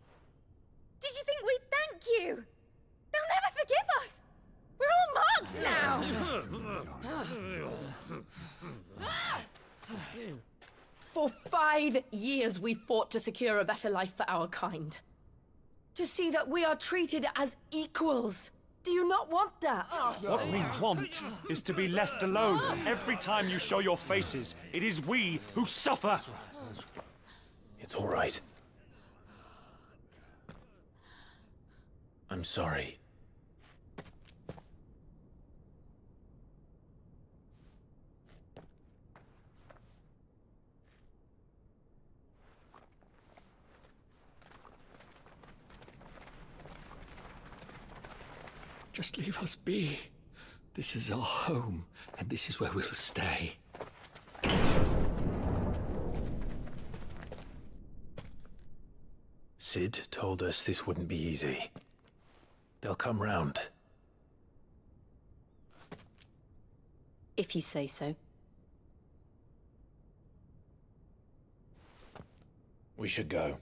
Did you think we'd thank you? They'll never forgive us. We're all marked now. For 5 years we fought to secure a better life for our kind. To see that we are treated as equals. Do you not want that? What we want is to be left alone. Every time you show your faces, it is we who suffer. It's all right. I'm sorry. Just leave us be. This is our home, and this is where we'll stay. Sid told us this wouldn't be easy. They'll come round. If you say so. We should go.